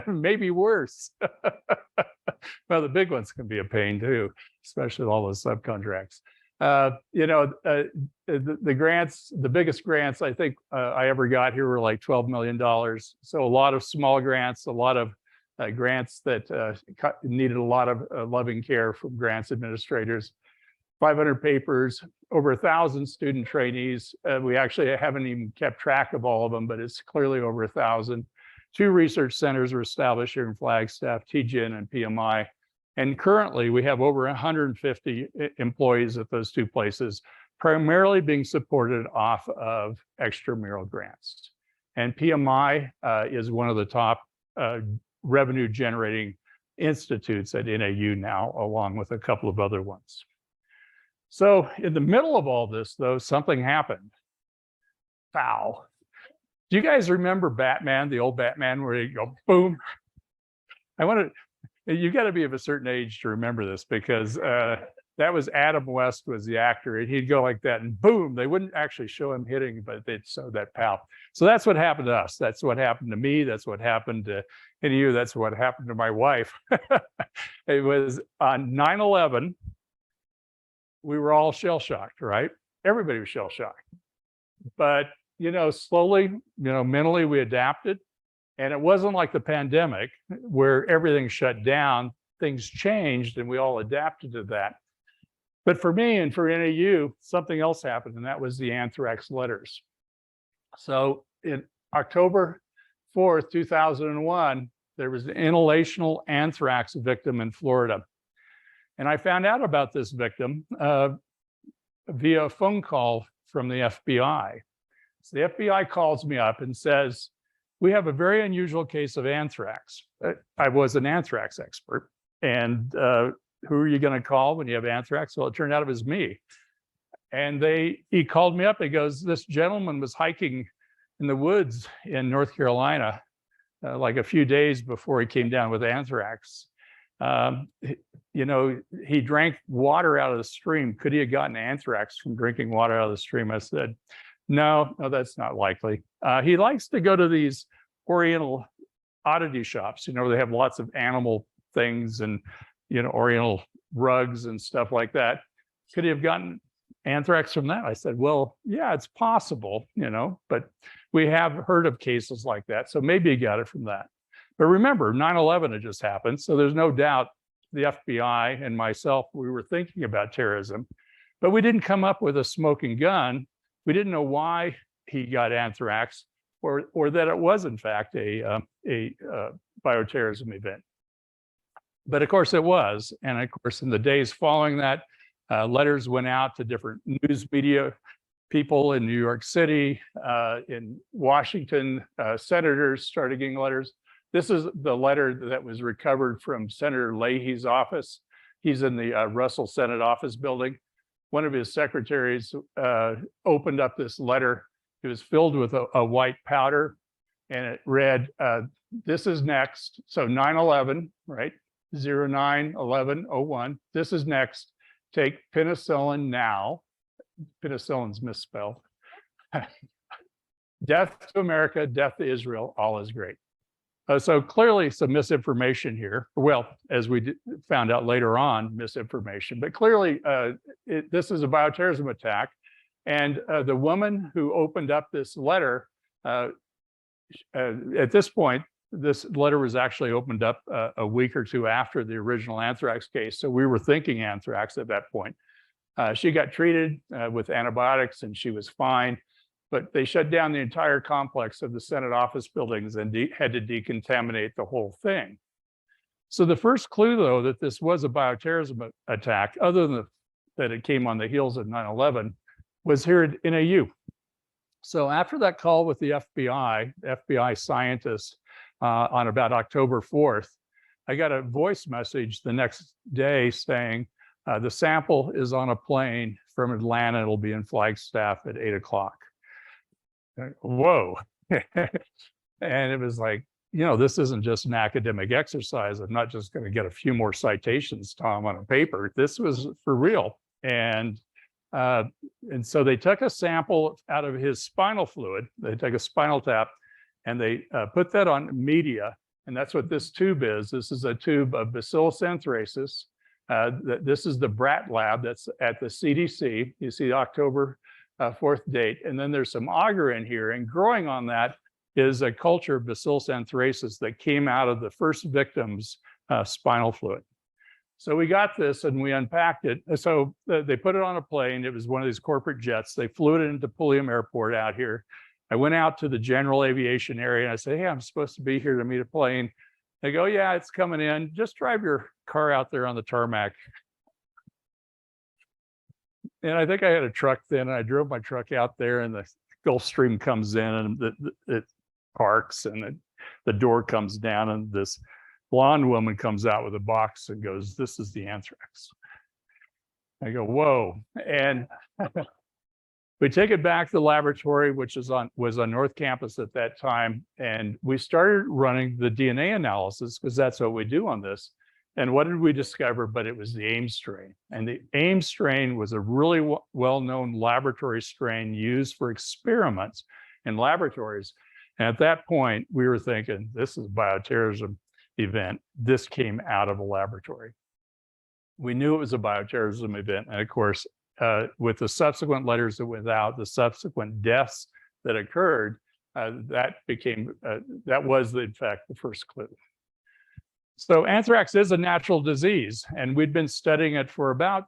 Maybe worse. Well, the big ones can be a pain too, especially with all those subcontracts. The grants, the biggest grants I think I ever got here were like $12 million. So a lot of small grants, a lot of grants that needed a lot of loving care from grants administrators. 500 papers, over 1,000 student trainees. We actually haven't even kept track of all of them, but it's clearly over 1,000. 2 research centers were established here in Flagstaff, TGN and PMI. And currently we have over 150 employees at those 2 places, primarily being supported off of extramural grants. And PMI is one of the top revenue generating institutes at NAU now, along with a couple of other ones. So in the middle of all this, though, something happened. Foul. Do you guys remember Batman, the old Batman, where you go boom? You got to be of a certain age to remember this, because that was Adam West was the actor, and he'd go like that and boom. They wouldn't actually show him hitting, but they'd show that pow. So that's what happened to us. That's what happened to me. That's what happened to any of you. That's what happened to my wife. It was on 9/11. We were all shell-shocked, right? Everybody was shell-shocked. But, slowly, mentally we adapted. And it wasn't like the pandemic where everything shut down, things changed, and we all adapted to that. But for me and for NAU, something else happened, and that was the anthrax letters. So in October 4th, 2001, there was an inhalational anthrax victim in Florida. And I found out about this victim via a phone call from the FBI. So the FBI calls me up and says, we have a very unusual case of anthrax. I was an anthrax expert. And who are you going to call when you have anthrax? Well, it turned out it was me. And he called me up. He goes, this gentleman was hiking in the woods in North Carolina, like a few days before he came down with anthrax. He drank water out of the stream. Could he have gotten anthrax from drinking water out of the stream? I said, no, that's not likely. He likes to go to these Oriental oddity shops. They have lots of animal things and, Oriental rugs and stuff like that. Could he have gotten anthrax from that? I said, well, yeah, it's possible, but we have heard of cases like that. So maybe he got it from that. But remember, 9/11 had just happened. So there's no doubt the FBI and myself, we were thinking about terrorism, but we didn't come up with a smoking gun. We didn't know why he got anthrax or that it was, in fact, a bioterrorism event. But of course it was. And of course, in the days following that, letters went out to different news media people in New York City, in Washington, senators started getting letters. This is the letter that was recovered from Senator Leahy's office. He's in the Russell Senate office building. One of his secretaries opened up this letter. It was filled with a white powder, and it read, this is next. So 9/11, right? 09/11/01. This is next. Take penicillin now. Penicillin's misspelled. Death to America, death to Israel, all is great. So clearly some misinformation here. Well, as we found out later on, misinformation, but clearly this is a bioterrorism attack. And the woman who opened up this letter, at this point, this letter was actually opened up a week or two after the original anthrax case. So we were thinking anthrax at that point. She got treated with antibiotics and she was fine. But they shut down the entire complex of the Senate office buildings and had to decontaminate the whole thing. So the first clue, though, that this was a bioterrorism attack, other than that it came on the heels of 9/11, was here at NAU. So after that call with the FBI scientists on about October 4th, I got a voice message the next day saying, the sample is on a plane from Atlanta. It'll be in Flagstaff at 8 o'clock. Whoa. And it was like, this isn't just an academic exercise. I'm not just going to get a few more citations, Tom, on a paper. This was for real. And And so they took a sample out of his spinal fluid. They took a spinal tap and they put that on media. And that's what this tube is. This is a tube of Bacillus anthracis. This is the BRAT lab that's at the CDC. You see the October 4th date. And then there's some agar in here. And growing on that is a culture of Bacillus anthracis that came out of the first victim's spinal fluid. So we got this and we unpacked it. So they put it on a plane. It was one of these corporate jets. They flew it into Pulliam Airport out here. I went out to the general aviation area and I said, hey, I'm supposed to be here to meet a plane. They go, yeah, it's coming in. Just drive your car out there on the tarmac. And I think I had a truck then, and I drove my truck out there, and the Gulf Stream comes in and it parks, and the door comes down, and this blonde woman comes out with a box and goes, this is the anthrax. I go, whoa. And we take it back to the laboratory, which was on North Campus at that time. And we started running the DNA analysis because that's what we do on this. And what did we discover? But it was the AIM strain. And the AIM strain was a really well-known laboratory strain used for experiments in laboratories. And at that point, we were thinking, this is a bioterrorism event. This came out of a laboratory. We knew it was a bioterrorism event. And of course, with the subsequent letters that went out, the subsequent deaths that occurred, that was in fact the first clue. So anthrax is a natural disease, and we'd been studying it for about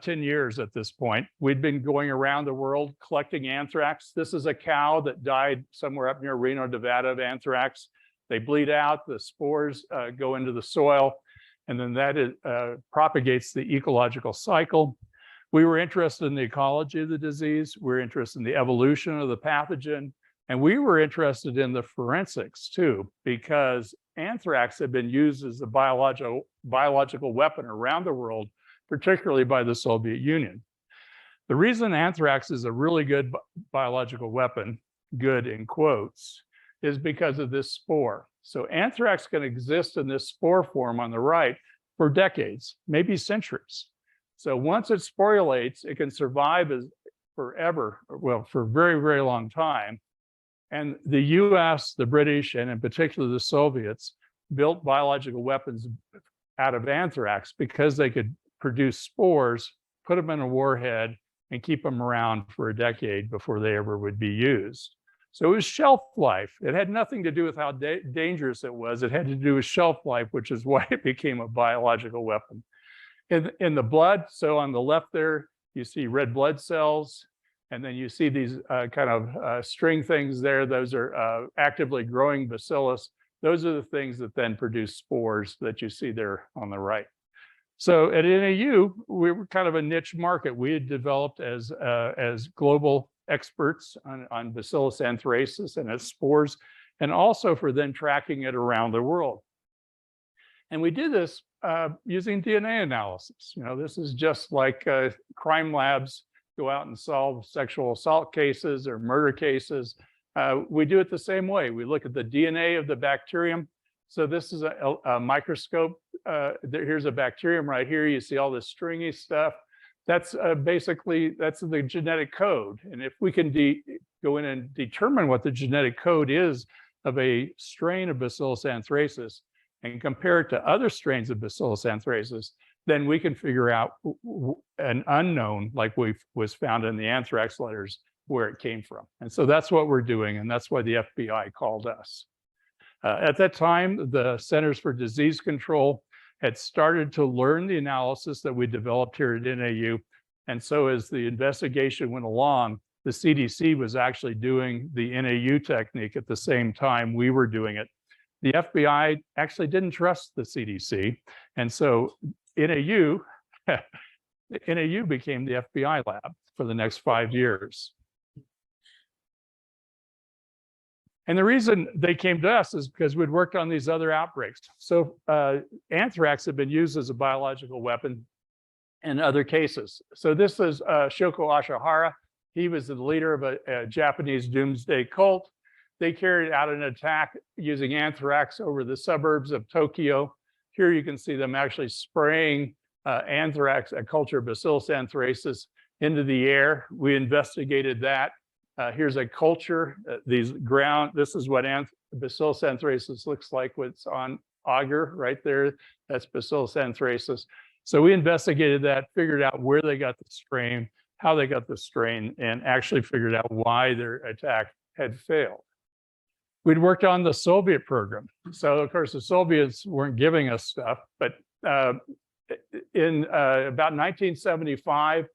10 years at this point. We'd been going around the world collecting anthrax. This is a cow that died somewhere up near Reno, Nevada of anthrax. They bleed out, the spores go into the soil, and then that propagates the ecological cycle. We were interested in the ecology of the disease. We were interested in the evolution of the pathogen. And we were interested in the forensics too, because anthrax had been used as a biological weapon around the world, particularly by the Soviet Union. The reason anthrax is a really good biological weapon, good in quotes, is because of this spore. So anthrax can exist in this spore form on the right for decades, maybe centuries. So once it sporulates, it can survive forever, well, for a very, very long time. And the US, the British, and in particular the Soviets, built biological weapons out of anthrax because they could produce spores, put them in a warhead, and keep them around for a decade before they ever would be used. So it was shelf life. It had nothing to do with how dangerous it was. It had to do with shelf life, which is why it became a biological weapon. In the blood, so on the left there, you see red blood cells. And then you see these kind of string things there. Those are actively growing bacillus. Those are the things that then produce spores that you see there on the right. So at NAU, we were kind of a niche market. We had developed as global experts on Bacillus anthracis and its spores, and also for then tracking it around the world. And we did this using DNA analysis. You know, this is just like crime labs go out and solve sexual assault cases or murder cases. We do it the same way. We look at the DNA of the bacterium. So this is a microscope. Here's a bacterium right here. You see all this stringy stuff. That's basically, that's the genetic code. And if we can go in and determine what the genetic code is of a strain of Bacillus anthracis and compare it to other strains of Bacillus anthracis, then we can figure out an unknown, like was found in the anthrax letters, where it came from. And so that's what we're doing, and that's why the FBI called us. At that time, the Centers for Disease Control had started to learn the analysis that we developed here at NAU. And so as the investigation went along, the CDC was actually doing the NAU technique at the same time we were doing it. The FBI actually didn't trust the CDC, and so NAU became the FBI lab for the next 5 years. And the reason they came to us is because we'd worked on these other outbreaks. So anthrax had been used as a biological weapon in other cases. So this is Shoko Ashihara. He was the leader of a Japanese doomsday cult. They carried out an attack using anthrax over the suburbs of Tokyo. Here you can see them actually spraying anthrax, a culture of Bacillus anthracis, into the air. We investigated that. Here's a culture. This is what Bacillus anthracis looks like. What's on agar right there, that's Bacillus anthracis. So we investigated that, figured out where they got the strain, how they got the strain, and actually figured out why their attack had failed. We'd worked on the Soviet program. So of course the Soviets weren't giving us stuff, but in about 1975,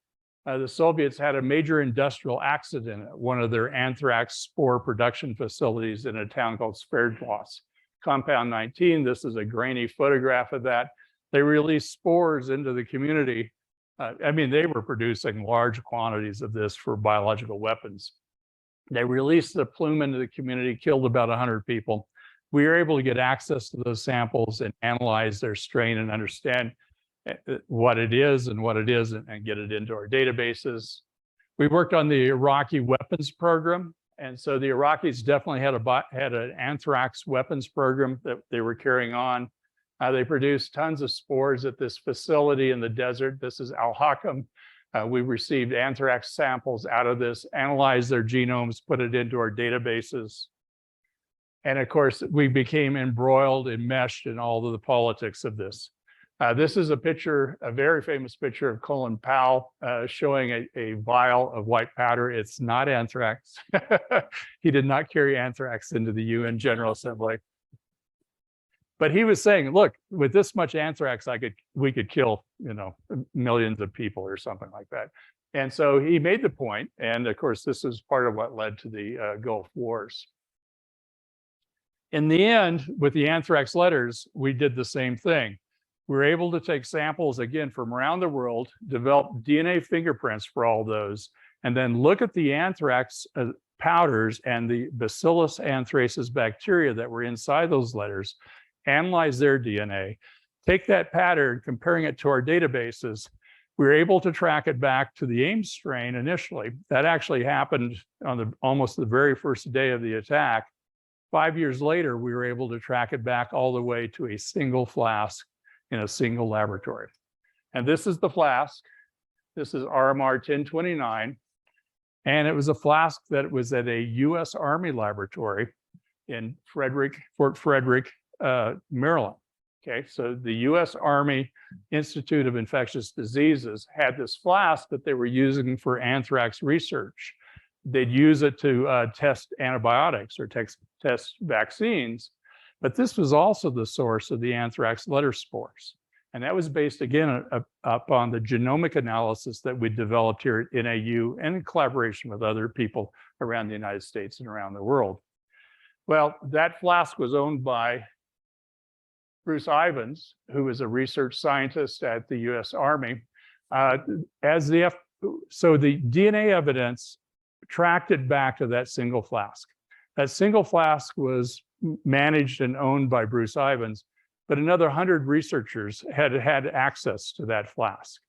the Soviets had a major industrial accident at one of their anthrax spore production facilities in a town called Sverdlovsk. Compound 19, this is a grainy photograph of that. They released spores into the community. I mean, they were producing large quantities of this for biological weapons. They released the plume into the community, killed about 100 people. We were able to get access to those samples and analyze their strain and understand what it is and what it isn't and get it into our databases. We worked on the Iraqi weapons program. And so the Iraqis definitely had an anthrax weapons program that they were carrying on. They produced tons of spores at this facility in the desert. This is Al-Hakam. We received anthrax samples out of this, analyzed their genomes, put it into our databases. And of course, we became embroiled, enmeshed in all of the politics of this. This is a picture, a very famous picture of Colin Powell showing a vial of white powder. It's not anthrax. He did not carry anthrax into the UN General Assembly. But he was saying, look, with this much anthrax, we could kill, millions of people or something like that. And so he made the point, and of course, this is part of what led to the Gulf Wars. In the end, with the anthrax letters, we did the same thing. We were able to take samples, again, from around the world, develop DNA fingerprints for all those, and then look at the anthrax powders and the Bacillus anthracis bacteria that were inside those letters, analyze their DNA, take that pattern, comparing it to our databases. We were able to track it back to the Ames strain initially. That actually happened on almost the very first day of the attack. 5 years later, we were able to track it back all the way to a single flask in a single laboratory. And this is the flask. This is RMR 1029. And it was a flask that was at a US Army laboratory in Fort Frederick, Maryland. Okay, so the US Army Institute of Infectious Diseases had this flask that they were using for anthrax research. They'd use it to test antibiotics or test vaccines. But this was also the source of the anthrax letter spores. And that was based, again, upon the genomic analysis that we developed here at NAU and in collaboration with other people around the United States and around the world. Well, that flask was owned by Bruce Ivins, who was a research scientist at the US Army. So the DNA evidence tracked it back to that single flask. That single flask was managed and owned by Bruce Ivins, but another 100 researchers had access to that flask.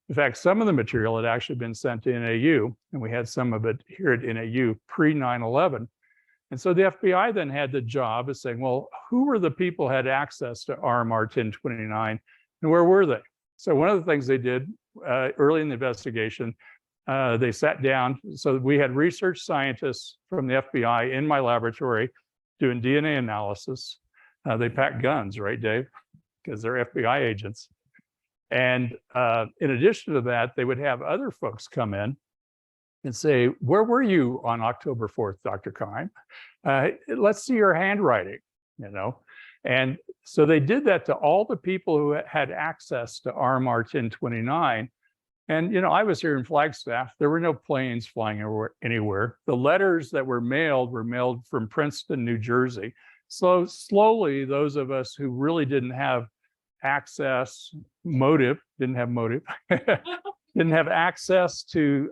In fact, some of the material had actually been sent to NAU, and we had some of it here at NAU pre-9/11. And so the FBI then had the job of saying, well, who were the people who had access to RMR 1029, and where were they? So one of the things they did early in the investigation, they sat down. So we had research scientists from the FBI in my laboratory doing DNA analysis. They pack guns, right, Dave? Because they're FBI agents. And in addition to that, they would have other folks come in and say, where were you on October 4th, Dr. Keim? Let's see your handwriting, And so they did that to all the people who had access to RMR 1029. And, I was here in Flagstaff. There were no planes flying anywhere. The letters that were mailed from Princeton, New Jersey. So slowly, those of us who really didn't have access, didn't have access to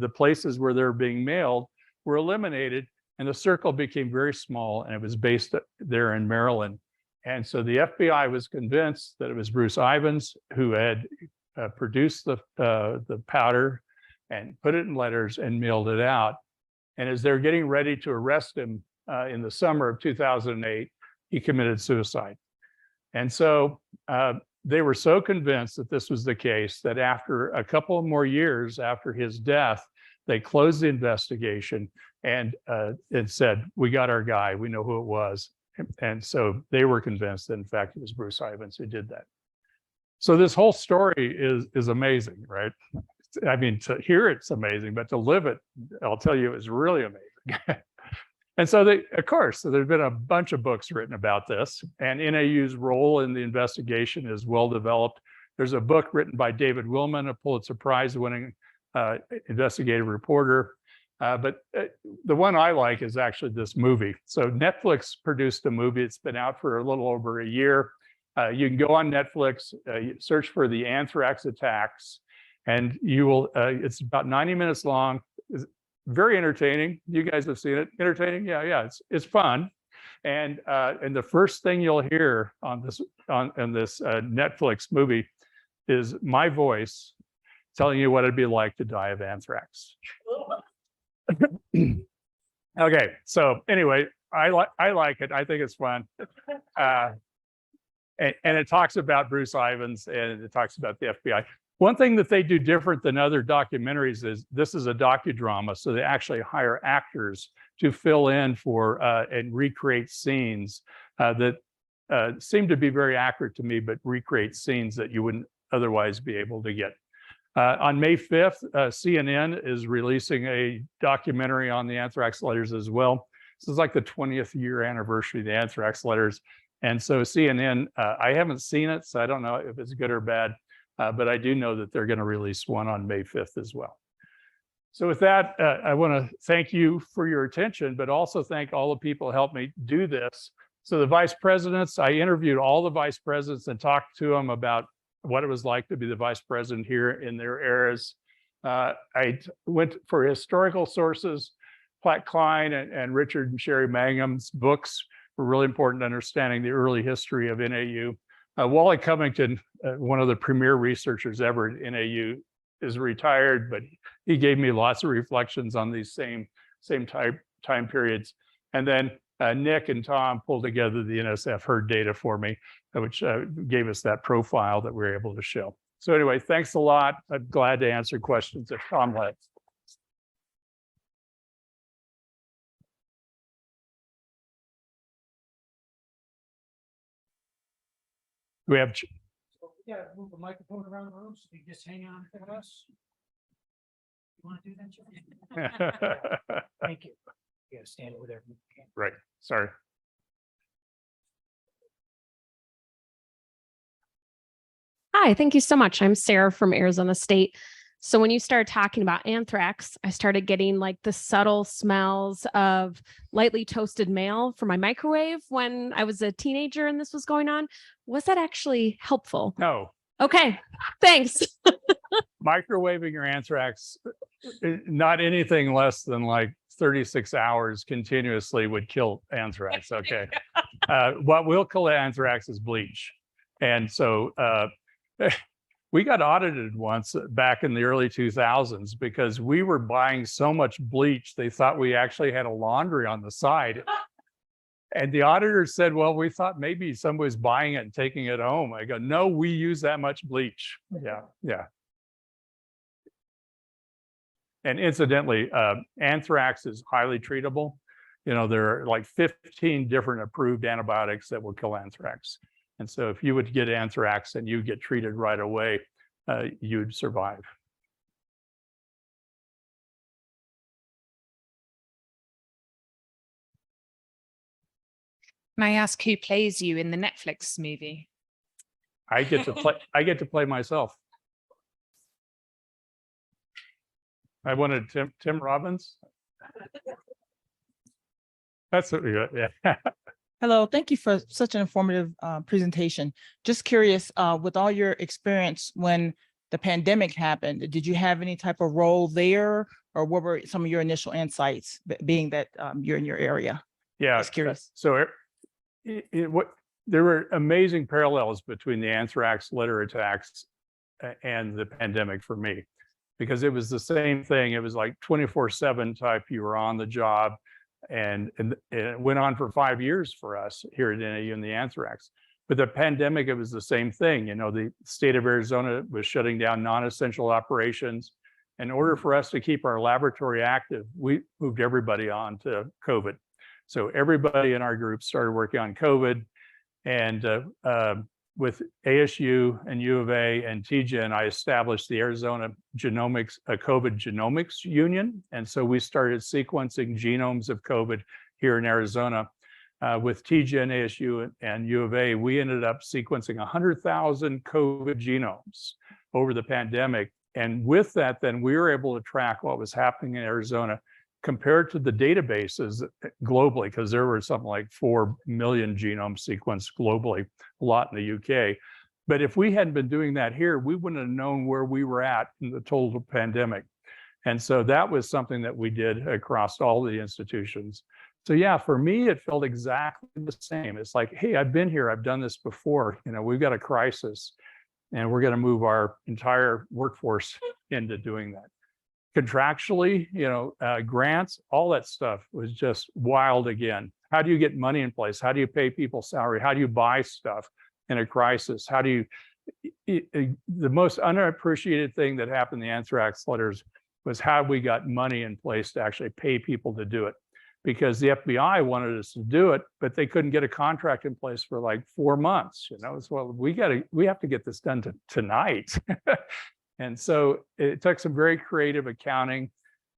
the places where they're being mailed, were eliminated. And the circle became very small, and it was based there in Maryland. And so the FBI was convinced that it was Bruce Ivins who had produced the powder and put it in letters and mailed it out. And as they're getting ready to arrest him in the summer of 2008, he committed suicide. And so they were so convinced that this was the case that after a couple of more years after his death, they closed the investigation and said, we got our guy, we know who it was. And so they were convinced that in fact it was Bruce Ivins who did that. So this whole story is amazing, right? I mean, to hear it's amazing, but to live it, I'll tell you, is really amazing. And so of course, there's been a bunch of books written about this, and NAU's role in the investigation is well developed. There's a book written by David Willman, a Pulitzer Prize winning investigative reporter. But the one I like is actually this movie. So Netflix produced a movie. It's been out for a little over a year. You can go on Netflix, search for the anthrax attacks, and you will, it's about 90 minutes long. It's very entertaining. You guys have seen it. Entertaining? Yeah, it's fun. And the first thing you'll hear on this Netflix movie is my voice telling you what it'd be like to die of anthrax. Okay, so anyway, I like it. I think it's fun. And it talks about Bruce Ivins, and it talks about the FBI. One thing that they do different than other documentaries is this is a docudrama, so they actually hire actors to fill in for and recreate scenes that seem to be very accurate to me, but recreate scenes that you wouldn't otherwise be able to get. On May 5th, CNN is releasing a documentary on the anthrax letters as well. This is like the 20th year anniversary of the anthrax letters. And so CNN, I haven't seen it, so I don't know if it's good or bad, but I do know that they're going to release one on May 5th as well. So with that, I want to thank you for your attention, but also thank all the people who helped me do this. So the vice presidents, I interviewed all the vice presidents and talked to them about what it was like to be the vice president here in their eras. I went for historical sources. Platt Klein and Richard and Sherry Mangum's books were really important to understanding the early history of NAU. Wally Covington, one of the premier researchers ever at NAU, is retired, but he gave me lots of reflections on these same time periods. And then Nick and Tom pulled together the NSF herd data for me, which gave us that profile that we were able to show. So anyway, thanks a lot. I'm glad to answer questions if Tom lets. We have. Yeah, move the microphone around the room so you just hang on for us. You want to do that, Joe? Thank you. You gotta stand over there. Right. Sorry. Hi, thank you so much. I'm Sarah from Arizona State. So when you started talking about anthrax, I started getting like the subtle smells of lightly toasted mail from my microwave when I was a teenager and this was going on. Was that actually helpful? No. Okay, thanks. Microwaving your anthrax, not anything less than like 36 hours continuously would kill anthrax. Okay. What will kill anthrax is bleach. And so we got audited once back in the early 2000s because we were buying so much bleach, they thought we actually had a laundry on the side. And the auditor said, well, we thought maybe somebody was buying it and taking it home. I go, no, we use that much bleach. Yeah. And incidentally, anthrax is highly treatable. You know, there are like 15 different approved antibiotics that will kill anthrax. And so if you would get anthrax and you get treated right away, you'd survive. Can I ask who plays you in the Netflix movie? I get to play myself. I wanted Tim Robbins. That's what we got. Yeah. Hello, thank you for such an informative presentation. Just curious, with all your experience when the pandemic happened, did you have any type of role there, or what were some of your initial insights, being that you're in your area? Yeah, Just curious. So there were amazing parallels between the anthrax litter attacks and the pandemic for me, because it was the same thing. It was like 24/7 type. You were on the job, and it went on for 5 years for us here at NAU in the anthrax. With the pandemic, it was the same thing. You know, the state of Arizona was shutting down non-essential operations. In order for us to keep our laboratory active, we moved everybody on to COVID. So everybody in our group started working on COVID. And with ASU and U of A and TGen, I established the Arizona Genomics, COVID Genomics Union. And so we started sequencing genomes of COVID here in Arizona. With TGen, ASU, and U of A, we ended up sequencing 100,000 COVID genomes over the pandemic. And with that, then we were able to track what was happening in Arizona compared to the databases globally, because there were something like 4 million genomes sequenced globally, a lot in the UK. But if we hadn't been doing that here, we wouldn't have known where we were at in the total pandemic. And so that was something that we did across all the institutions. So yeah, for me, it felt exactly the same. It's like, hey, I've been here, I've done this before. You know, we've got a crisis and we're going to move our entire workforce into doing that. Contractually, you know, grants, all that stuff was just wild again. How do you get money in place? How do you pay people salary? How do you buy stuff in a crisis? How do you, the most unappreciated thing that happened in the anthrax letters was how we got money in place to actually pay people to do it. Because the FBI wanted us to do it, but they couldn't get a contract in place for like 4 months. You know, so we have to get this done tonight. And so it took some very creative accounting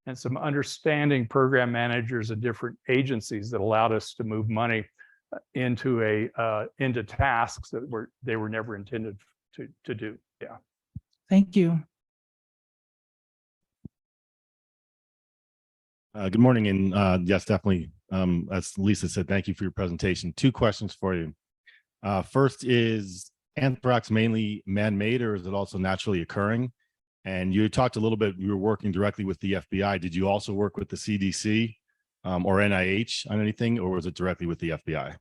and some understanding program managers and different agencies that allowed us to move money into tasks that they were never intended to do. Yeah. Thank you. Good morning, and yes, definitely, as Lisa said, thank you for your presentation. 2 questions for you. First, is anthrax mainly man-made, or is it also naturally occurring? And you talked a little bit, you were working directly with the FBI. Did you also work with the CDC or NIH on anything, or was it directly with the FBI?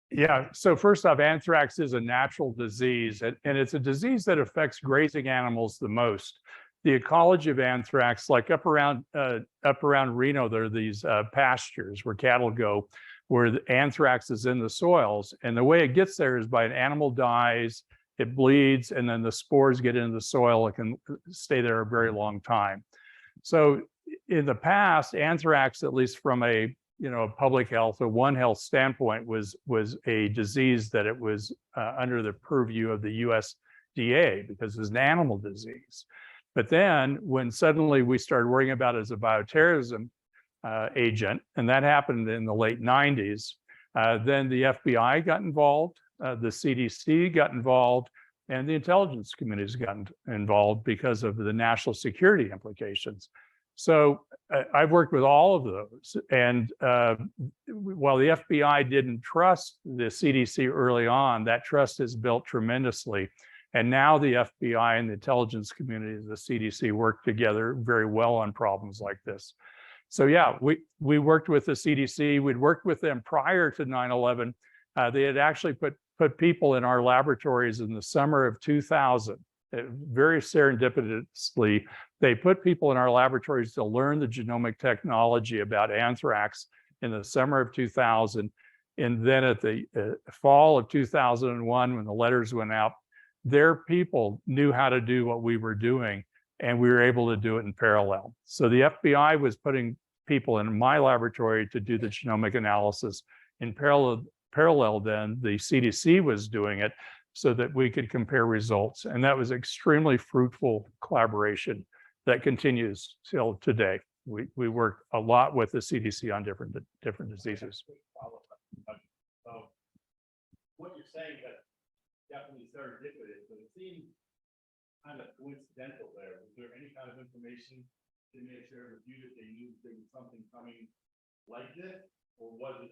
Yeah, so first off, anthrax is a natural disease, and it's a disease that affects grazing animals the most. The ecology of anthrax, like up around Reno, there are these pastures where cattle go, where the anthrax is in the soils. And the way it gets there is by an animal dies, it bleeds, and then the spores get into the soil. It can stay there a very long time. So in the past, anthrax, at least from a public health or One Health standpoint, was a disease that it was under the purview of the USDA because it was an animal disease. But then when suddenly we started worrying about it as a bioterrorism agent, and that happened in the late 90s, then the FBI got involved, the CDC got involved, and the intelligence communities got involved because of the national security implications. So I've worked with all of those. And while the FBI didn't trust the CDC early on, that trust has built tremendously. And now the FBI and the intelligence community, the CDC, work together very well on problems like this. So yeah, we worked with the CDC. We'd worked with them prior to 9/11. They had actually put people in our laboratories in the summer of 2000. Very serendipitously, they put people in our laboratories to learn the genomic technology about anthrax in the summer of 2000. And then at the fall of 2001, when the letters went out, their people knew how to do what we were doing, and we were able to do it in parallel. So the FBI was putting people in my laboratory to do the genomic analysis. In parallel then, the CDC was doing it so that we could compare results. And that was extremely fruitful collaboration that continues till today. We work a lot with the CDC on different diseases. What you're saying that definitely serendipitous, but it seems kind of coincidental there. Was there any kind of information they may have shared with you that they knew there was something coming like this, or was it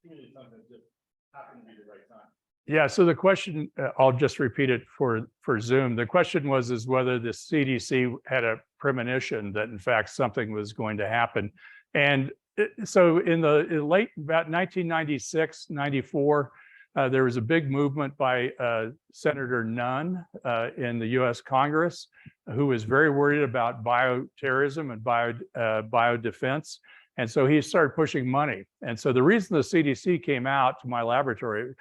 really something that just happened to be the right time? Yeah, so the question, I'll just repeat it for Zoom. The question was whether the CDC had a premonition that in fact something was going to happen. And so in late, about 1996, 94, there was a big movement by Senator Nunn in the US Congress, who was very worried about bioterrorism and biodefense. And so he started pushing money. And so the reason the CDC came out to my laboratory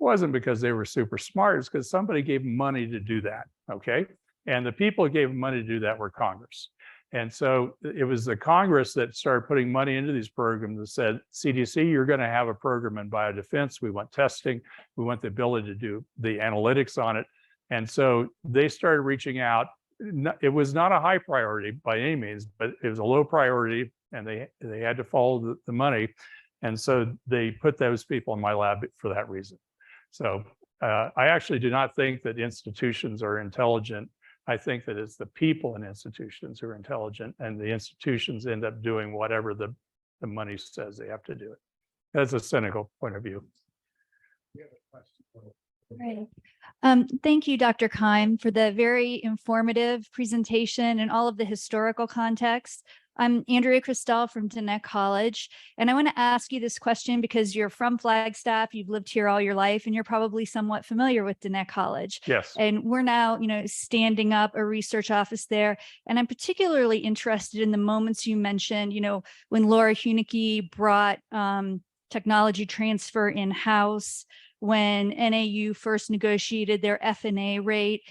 wasn't because they were super smart. It's because somebody gave them money to do that. Okay. And the people who gave them money to do that were Congress. And so it was the Congress that started putting money into these programs that said, CDC, you're going to have a program in biodefense. We want testing. We want the ability to do the analytics on it. And so they started reaching out. It was not a high priority by any means, but it was a low priority, and they had to follow the money. And so they put those people in my lab for that reason. So I actually do not think that institutions are intelligent. I think that it's the people in institutions who are intelligent, and the institutions end up doing whatever the money says they have to do it. That's a cynical point of view. Right. Thank you, Dr. Keim, for the very informative presentation and all of the historical context. I'm Andrea Christel from Diné College, and I want to ask you this question because you're from Flagstaff, you've lived here all your life, and you're probably somewhat familiar with Diné College. Yes. And we're now, standing up a research office there. And I'm particularly interested in the moments you mentioned, when Laura Hunicke brought technology transfer in-house, when NAU first negotiated their F&A rate.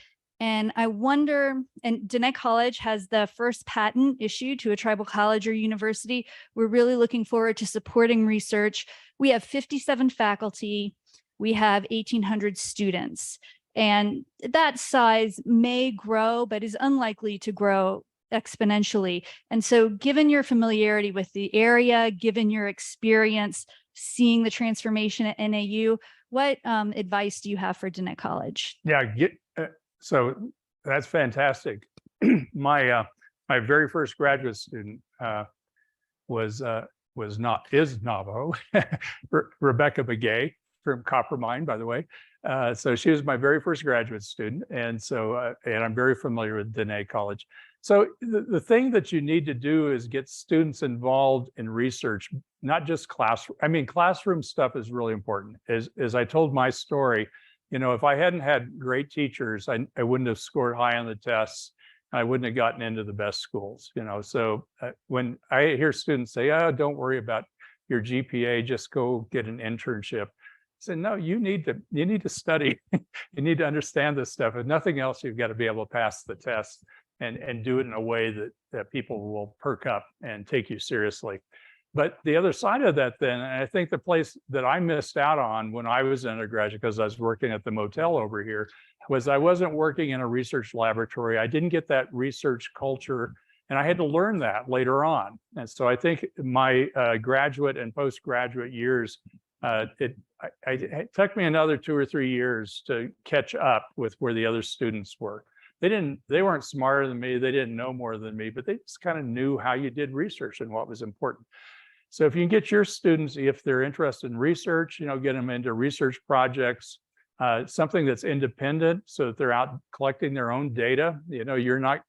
And I wonder, and Diné College has the first patent issued to a tribal college or university. We're really looking forward to supporting research. We have 57 faculty. We have 1,800 students. And that size may grow, but is unlikely to grow exponentially. And so given your familiarity with the area, given your experience seeing the transformation at NAU, what advice do you have for Diné College? Yeah, so that's fantastic. My very first graduate student is Navajo, Rebecca Begay from Coppermine, by the way. So she was my very first graduate student, and I'm very familiar with Diné College. So the thing that you need to do is get students involved in research, not just classroom. I mean, classroom stuff is really important. As I told my story, if I hadn't had great teachers, I wouldn't have scored high on the tests. I wouldn't have gotten into the best schools. So when I hear students say, "Oh, don't worry about your GPA, just go get an internship," I said, "No, you need to study. You need to understand this stuff. If nothing else, you've got to be able to pass the test and do it in a way that people will perk up and take you seriously." But the other side of that then, and I think the place that I missed out on when I was an undergraduate, because I was working at the motel over here, was I wasn't working in a research laboratory. I didn't get that research culture, and I had to learn that later on. And so I think my graduate and postgraduate years, it took me another 2 or 3 years to catch up with where the other students were. They weren't smarter than me. They didn't know more than me, but they just kind of knew how you did research and what was important. So if you can get your students, if they're interested in research, get them into research projects, something that's independent so that they're out collecting their own data. You're not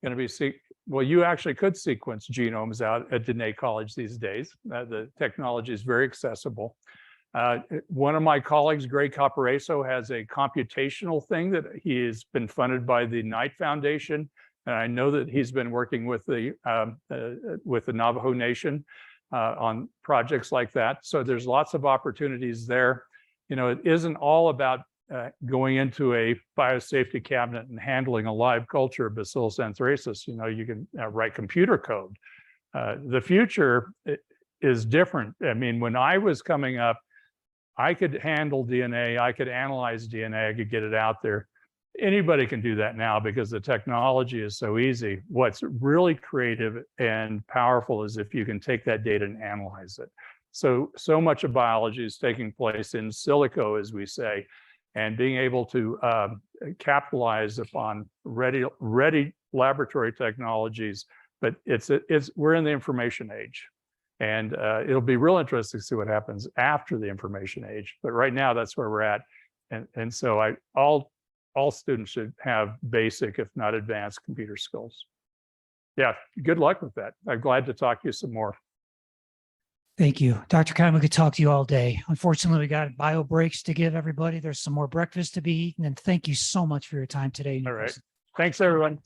going to be, well, you actually could sequence genomes out at Diné College these days. The technology is very accessible. One of my colleagues, Greg Capareso, has a computational thing that he has been funded by the Knight Foundation. And I know that he's been working with the Navajo Nation on projects like that. So there's lots of opportunities there. It isn't all about going into a biosafety cabinet and handling a live culture of Bacillus anthracis. You can write computer code. The future is different. I mean, when I was coming up, I could handle DNA, I could analyze DNA, I could get it out there. Anybody can do that now because the technology is so easy. What's really creative and powerful is if you can take that data and analyze it. So much of biology is taking place in silico, as we say, and being able to capitalize upon ready laboratory technologies. But we're in the information age. And it'll be real interesting to see what happens after the information age. But right now, that's where we're at. And so all students should have basic, if not advanced, computer skills. Yeah, good luck with that. I'm glad to talk to you some more. Thank you. Dr. Keim, we could talk to you all day. Unfortunately, we got bio breaks to give everybody. There's some more breakfast to be eaten. And thank you so much for your time today. All right. Thanks, everyone.